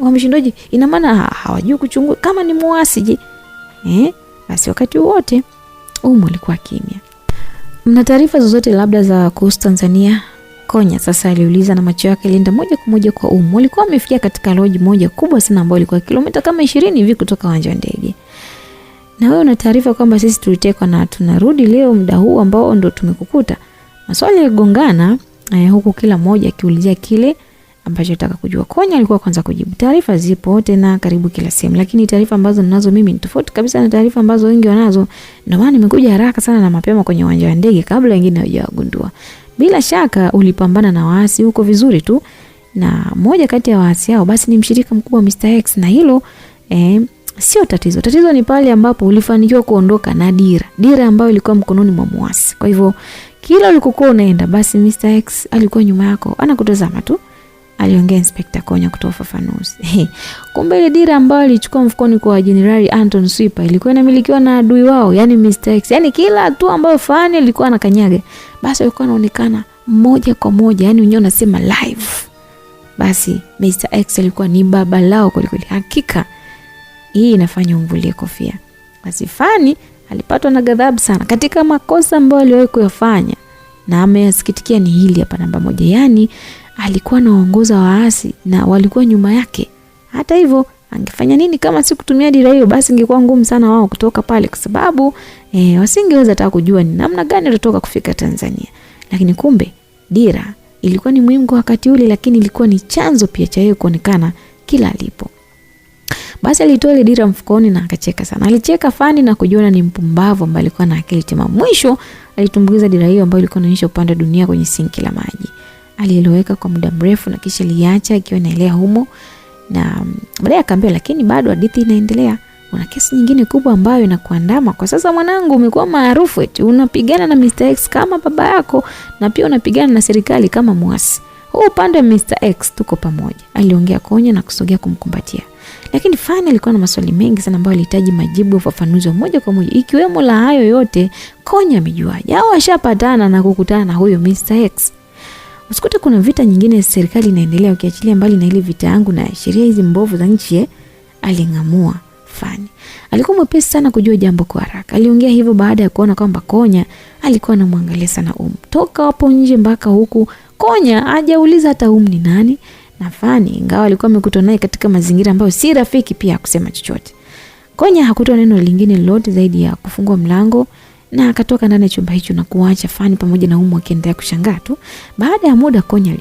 A: Wameshindoje? Ina maana hawajui kuchunguza kama ni muasi je? Basi wakati wote alikuwa kimya. Mna taarifa zozote labda za kuhusu Tanzania? Konya sasa aliuliza na macho yake yalienda moja kwa moja kwa Walikuwa wamefikia katika lodge moja kubwa sana ambayo ilikuwa kilomita kama 20 hivi kutoka uwanja wa ndege. Na wewe una taarifa kwamba sisi tulitekwa na tunarudi leo muda huu ambao ndo tumekukuta? Maswali yaligongana huku kila mmoja akiulizia kile ambacho nataka kujua. Konya alikuwa kwanza kujibu. Taarifa zipo tena karibu kila sehemu, lakini taarifa ambazo ninazo mimi ni tofauti kabisa na taarifa ambazo wengi wanazo. Ndio maana nimekuja haraka sana na mapema kwenye uwanja wa ndege kabla wengine hawajagundua. Bila shaka ulipambana na waasi huko vizuri tu, na moja kati ya waasi hao basi ni mshirika mkubwa wa Mr. X, na hilo sio tatizo. Tatizo ni pale ambapo ulifanikiwa kuondoka na dira ambayo ilikuwa mkononi mwa muasi. Kwa hivyo kila ulikokuwa unaenda basi Mr. X alikuwa nyuma yako anakutazama tu, aliongea Inspector Konya kutoa ufafanuzi. Kumbe ile dira ambayo ilichukua mfukoni kwa General Anton Swiper ilikuwa inamilikiwa na adui wao, yani Mr. X. Yani kila hatua ambayo Fani alikuwa anakanyaga basi alikuwa anaonekana moja kwa moja, yani unyo unasema live. Basi Mr. X alikuwa ni baba lao kweli kweli. Hakika hii inafanya umvulie kofia. Basi Fani alipatwa na ghadhabu sana katika makosa ambayo aliwahi kuyafanya, na ameyasikitikia ni hili hapa namba 1. Yani alikuwa anaongoza waasi na walikuwa nyuma yake. Hata hivyo angefanya nini kama si kutumia dira hiyo? Basi ingekuwa ngumu sana wao kutoka pale, kwa sababu wasingeweza hata kujua ni namna gani watatoka kufika Tanzania. Lakini kumbe dira ilikuwa ni muhimu kwa wakati ule, lakini ilikuwa ni chanzo pia cha yeye kuonekana kila alipo. Basi alitoa ile dira mfukoni na akacheka sana. Alicheka Fani na kujiona ni mpumbavu ambaye alikuwa na akili timamu. Mwisho alitumbukiza dira hiyo ambayo ilikuwa inaonyesha upande wa dunia kwenye sinki la maji. Alieleweka kwa muda mrefu na kisha liacha ikiwa inaelea humo, na baadaye akaambia, lakini bado hadithi inaendelea. Una kesi nyingine kubwa ambayo inakuandama. Kwa sasa mwanangu, umekuwa maarufu eti unapigana na Mr. X kama baba yako, na pia unapigana na serikali kama muasi. Huu upande wa Mr. X tuko pamoja, aliongea Konya na kusogea kumkumbatia. Lakini Fani alikuwa na maswali mengi sana ambayo alihitaji majibu ya ufafanuzi wa moja kwa moja, ikiwemo la hayo yote Konya amejuaje au ashapatana na kukutana na huyo Mr. X. Usikute kuna vita nyingine serikali inaendelea ukiachilia mbali na ile vita yangu na sheria hizi mbovu za nchi, alingamua Fani. Alikuwa mwepesi sana kujua jambo kwa haraka. Aliongea hivyo baada ya kuona kwamba Konya alikuwa anamwangalia sana toka hapo nje mpaka huku. Konya hajauliza hata ni nani, na Fani ingawa alikuwa amekutana naye katika mazingira ambayo si rafiki pia kusema chochote. Konya hakutoa neno lingine lolote zaidi ya kufungua mlango na akatoka ndani ya chumba hicho na kuacha Fani pamoja na akiendelea kushangaa tu. Baada ya muda Konya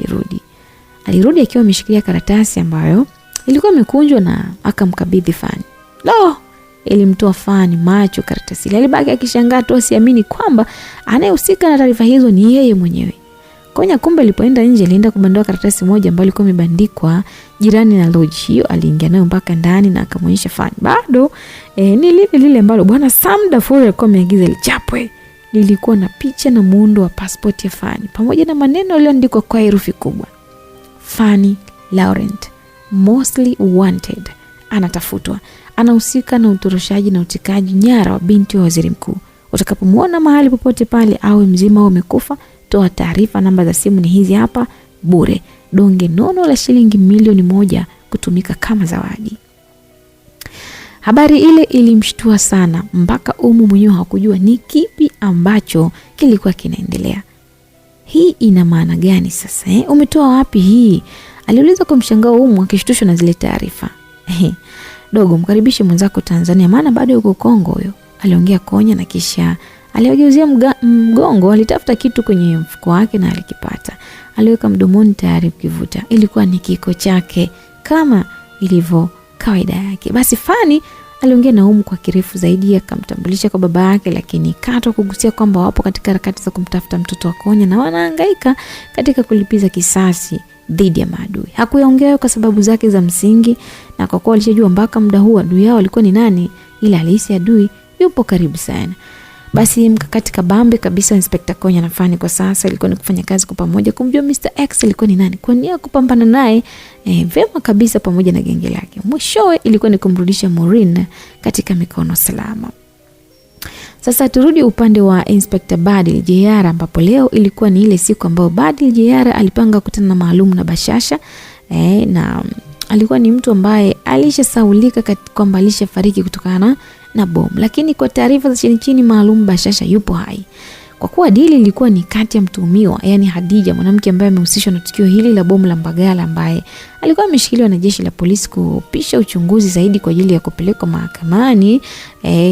A: alirudi akiwa ameshikilia karatasi ambayo ilikuwa imekunjwa na akamkabidhi Fani. Ilimtoa Fani macho karatasi ile. Alibaki akishangaa tu, asiamini kwamba anayehusika na taarifa hizo ni yeye mwenyewe. Konya kumbe alipoenda nje alienda kubandua karatasi moja ambayo ilikuwa imebandikwa jirani na lodge hiyo. Aliingia nayo mpaka ndani na akamwonyesha Fani. Bado ni lile ambalo Bwana Sam Dafuri alikuwa ameagiza lichapwe. Lilikuwa na picha na muundo wa passport ya Fani pamoja na maneno yaliyoandikwa kwa herufi kubwa. Fani Laurent, mostly wanted. Anatafutwa. Anahusika na utoroshaji na utekaji nyara wa binti wa waziri mkuu. Utakapomuona mahali popote pale, awe mzima au amekufa, toa taarifa. Namba za simu ni hizi hapa, bure. Donge nono la shilingi milioni 1 kutumika kama zawadi. Habari ile ilimshtua sana mpaka mwenyewe hakujua ni kipi ambacho kilikuwa kinaendelea. Hii ina maana gani sasa? Umetoa wapi hii? Aliuliza kwa mshangao akishtushwa na zile taarifa. Dogo, mkaribishe mwenzako Tanzania, maana bado yuko Kongo huyo, aliongea Konya na kisha aliwageuzia mgongo. Alitafuta kitu kwenye mfuko wake na alikipata. Aliweka mdomoni tayari kukivuta. Ilikuwa ni kiko chake kama ilivyo kawaida yake. Basi Fani Aliongea na Umu kwa kirefu zaidi, akamtambulisha kwa baba yake, lakini Kato kugusia kwamba wapo katika harakati za kumtafuta mtoto wa Konya na wanahangaika katika kulipiza kisasi dhidi ya maadui. Hakuyaongea kwa sababu zake za msingi, na kwa kuwa alishajua mpaka muda huu adui yao alikuwa ni nani, ila alihisi adui yupo karibu sana. Basi mkakati kabambe kabisa Inspector Konya anafanya kwa sasa ilikuwa ni kufanya kazi kwa pamoja kumjua Mr. X alikuwa ni nani, kwa nia kupambana naye vema kabisa pamoja na genge lake. Mwishowe ilikuwa ni kumrudisha Maureen katika mikono salama. Sasa turudi upande wa Inspector Badil JR, ambapo leo ilikuwa ni ile siku ambayo Badil JR alipanga kukutana na Maalum na Bashasha na alikuwa ni mtu ambaye alishasaulika kwamba alishafariki kutokana na bomu, lakini kwa taarifa za chini chini Maalum Bashasha yupo hai. Kwa kuwa dili ilikuwa ni kati ya mtuhumiwa, yani Hadija, mwanamke ambaye amehusishwa na tukio hili la bomu la Mbagala, ambaye alikuwa ameshikiliwa na jeshi la polisi kupisha uchunguzi zaidi kwa ajili ya kupelekwa mahakamani.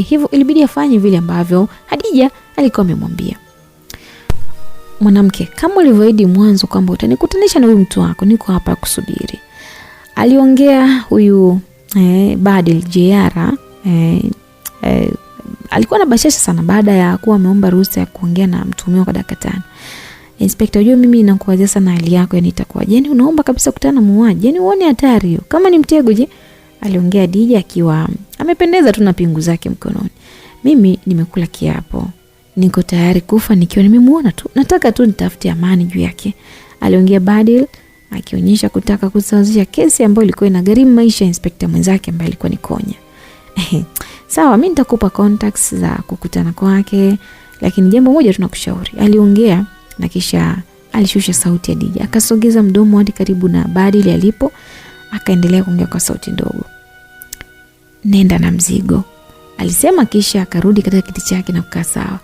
A: Hivyo ilibidi afanye vile ambavyo Hadija alikuwa amemwambia. Mwanamke, kama ulivyoahidi mwanzo kwamba utanikutanisha na huyu mtu wako, niko hapa kusubiri. Aliongea huyu Badil JR. Alikuwa na bashasha sana baada ya kuwa ameomba ruhusa ya kuongea na mtuhumiwa kwa dakika 5. Inspector, unajua mimi ninakuwazia sana hali yako, yani itakuwa yani unaomba kabisa kukutana na muuaji, yani uone hatari hiyo, kama ni mtego je? Aliongea Dija akiwa amependeza tu na pingu zake mkononi. Mimi nimekula kiapo, niko tayari kufa nikiwa nimemuona tu, nataka tu nitafute amani juu yake, aliongea Badil akionyesha kutaka kusawazisha kesi ambayo ilikuwa inagharimu maisha ya inspector mwenzake ambaye alikuwa ni Konya. Sawa, mimi nitakupa contacts za kukutana kwake, lakini jambo moja tunakushauri, aliongea na kisha alishusha sauti ya Dija. Akasogeza mdomo hadi karibu na Badil alipo, akaendelea kuongea kwa sauti ndogo. Nenda na mzigo, alisema, kisha akarudi katika kiti chake na kukaa sawa.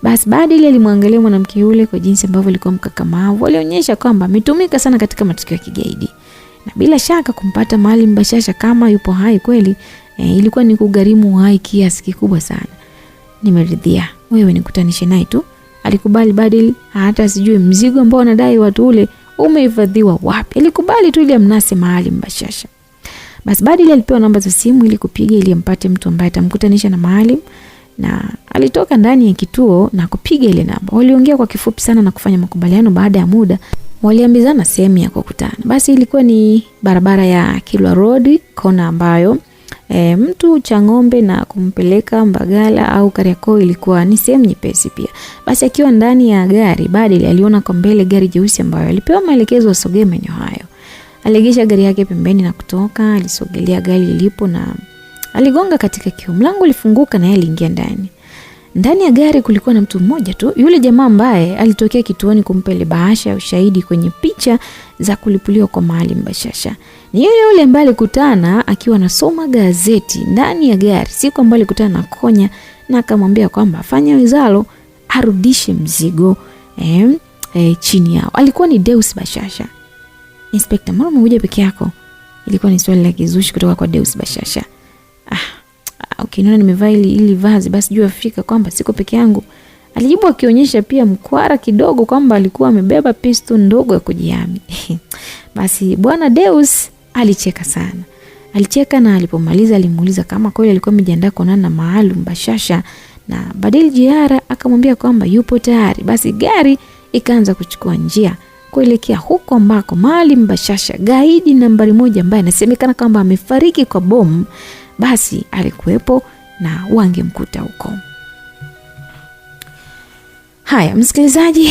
A: Basi Badil alimwangalia mwanamke yule kwa jinsi ambavyo alikuwa mkakamavu. Alionyesha kwamba ametumika sana katika matukio ya kigaidi, na bila shaka kumpata Maalum Bashasha kama yupo hai kweli ilikuwa ni kugharimu hai kiasi kikubwa sana. Nimeridhia, wewe nikutanishe naye tu, alikubali Badil, hata sijui mzigo ambao anadai watu ule umehifadhiwa wapi. Alikubali tu ili amnase Maalum Bashasha. Basi Badil alipewa namba za simu ili kupiga ili ampate mtu ambaye atamkutanisha na Maalum, na alitoka ndani ya kituo na kupiga ile namba. Waliongea kwa kifupi sana na kufanya makubaliano. Baada ya muda waliambizana sehemu ya kukutana. Basi ilikuwa ni barabara ya Kilwa Road, kona ambayo mtu Chang'ombe na kumpeleka Mbagala au Kariakoo ilikuwa ni sehemu nyepesi pia. Basi akiwa ndani ya gari, Badil aliona kwa mbele gari jeusi ambayo alipewa maelekezo asogee maeneo hayo. Aligesha gari yake pembeni na kutoka, alisogelea gari lilipo na aligonga katika kioo. Mlango ulifunguka na yeye aliingia ndani. Ndani ya gari kulikuwa na mtu mmoja tu, yule jamaa ambaye alitokea kituoni kumpa ile bahasha ya ushahidi kwenye picha za kulipuliwa kwa Maalum Bashasha. Ni yule ambaye alikutana akiwa anasoma gazeti ndani ya gari siku ambayo alikutana na Konya na akamwambia kwamba afanye wizalo arudishe mzigo chini yao. Alikuwa ni Deus Bashasha. Inspector, mara mmoja peke yako? Ilikuwa ni swali la kizushi kutoka kwa Deus Bashasha. Ukiniona nimevaa ili vazi basi jua fika kwamba siko peke yangu, alijibu akionyesha pia mkwara kidogo kwamba alikuwa amebeba pistol ndogo ya kujihami. Basi bwana Deus alicheka sana. Alicheka na alipomaliza alimuuliza kama kweli alikuwa amejiandaa kuonana na Maalum Bashasha, na Badil JR akamwambia kwamba yupo tayari. Basi gari ikaanza kuchukua njia kuelekea huko ambako Maalum Bashasha, gaidi nambari 1 ambaye anasemekana kwamba amefariki kwa bomu, basi alikuwepo na wangemkuta huko. Haya msikilizaji,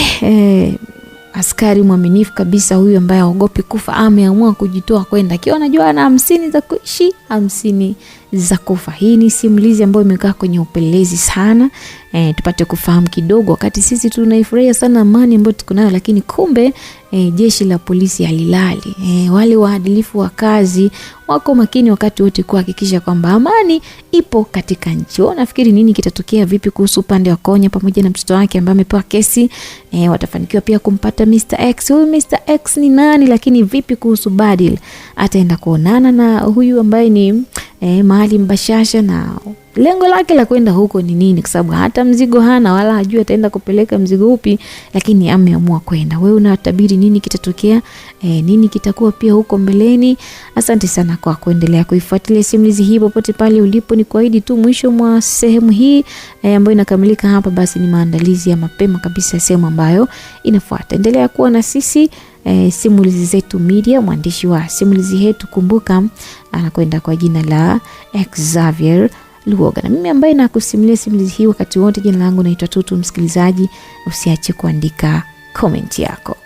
A: askari mwaminifu kabisa huyu ambaye haogopi kufa ameamua kujitoa kwenda akiwa anajua ana 50 za kuishi 50 za kufa. Hii ni simulizi ambayo imekaa kwenye upelelezi sana, tupate kufahamu kidogo, wakati sisi tunaifurahia sana amani ambayo tuko nayo, lakini kumbe jeshi la polisi halilali. Wale waadilifu wa kazi wako makini wakati wote kuhakikisha kwamba amani ipo katika nchi. Nafikiri nini kitatokea, vipi kuhusu upande wa Konya pamoja na mtoto wake ambaye amepewa kesi? Watafanikiwa pia kumpata Mr. X. Huyu Mr. X ni nani? Lakini vipi kuhusu Badil? Ataenda kuonana na huyu ambaye ni mahali mbashasha, na lengo lake la kwenda huko ni nini? Kwa sababu hata mzigo hana wala hajui ataenda kupeleka mzigo upi, lakini ameamua kwenda. Wewe unatabiri nini kitatokea? Nini kitakuwa pia huko mbeleni? Asante sana kwa kuendelea kuifuatilia simulizi hii popote pale ulipo. Ni kuahidi tu mwisho mwa sehemu hii ambayo inakamilika hapa, basi ni maandalizi ya mapema kabisa ya sehemu ambayo inafuata. Endelea kuwa na sisi Simulizi Zetu Media. Mwandishi wa simulizi yetu, kumbuka, anakwenda kwa jina la Xavier Luoga, na mimi ambaye nakusimulia simulizi hii wakati wote, jina langu naitwa Tutu. Msikilizaji, usiache kuandika comment yako.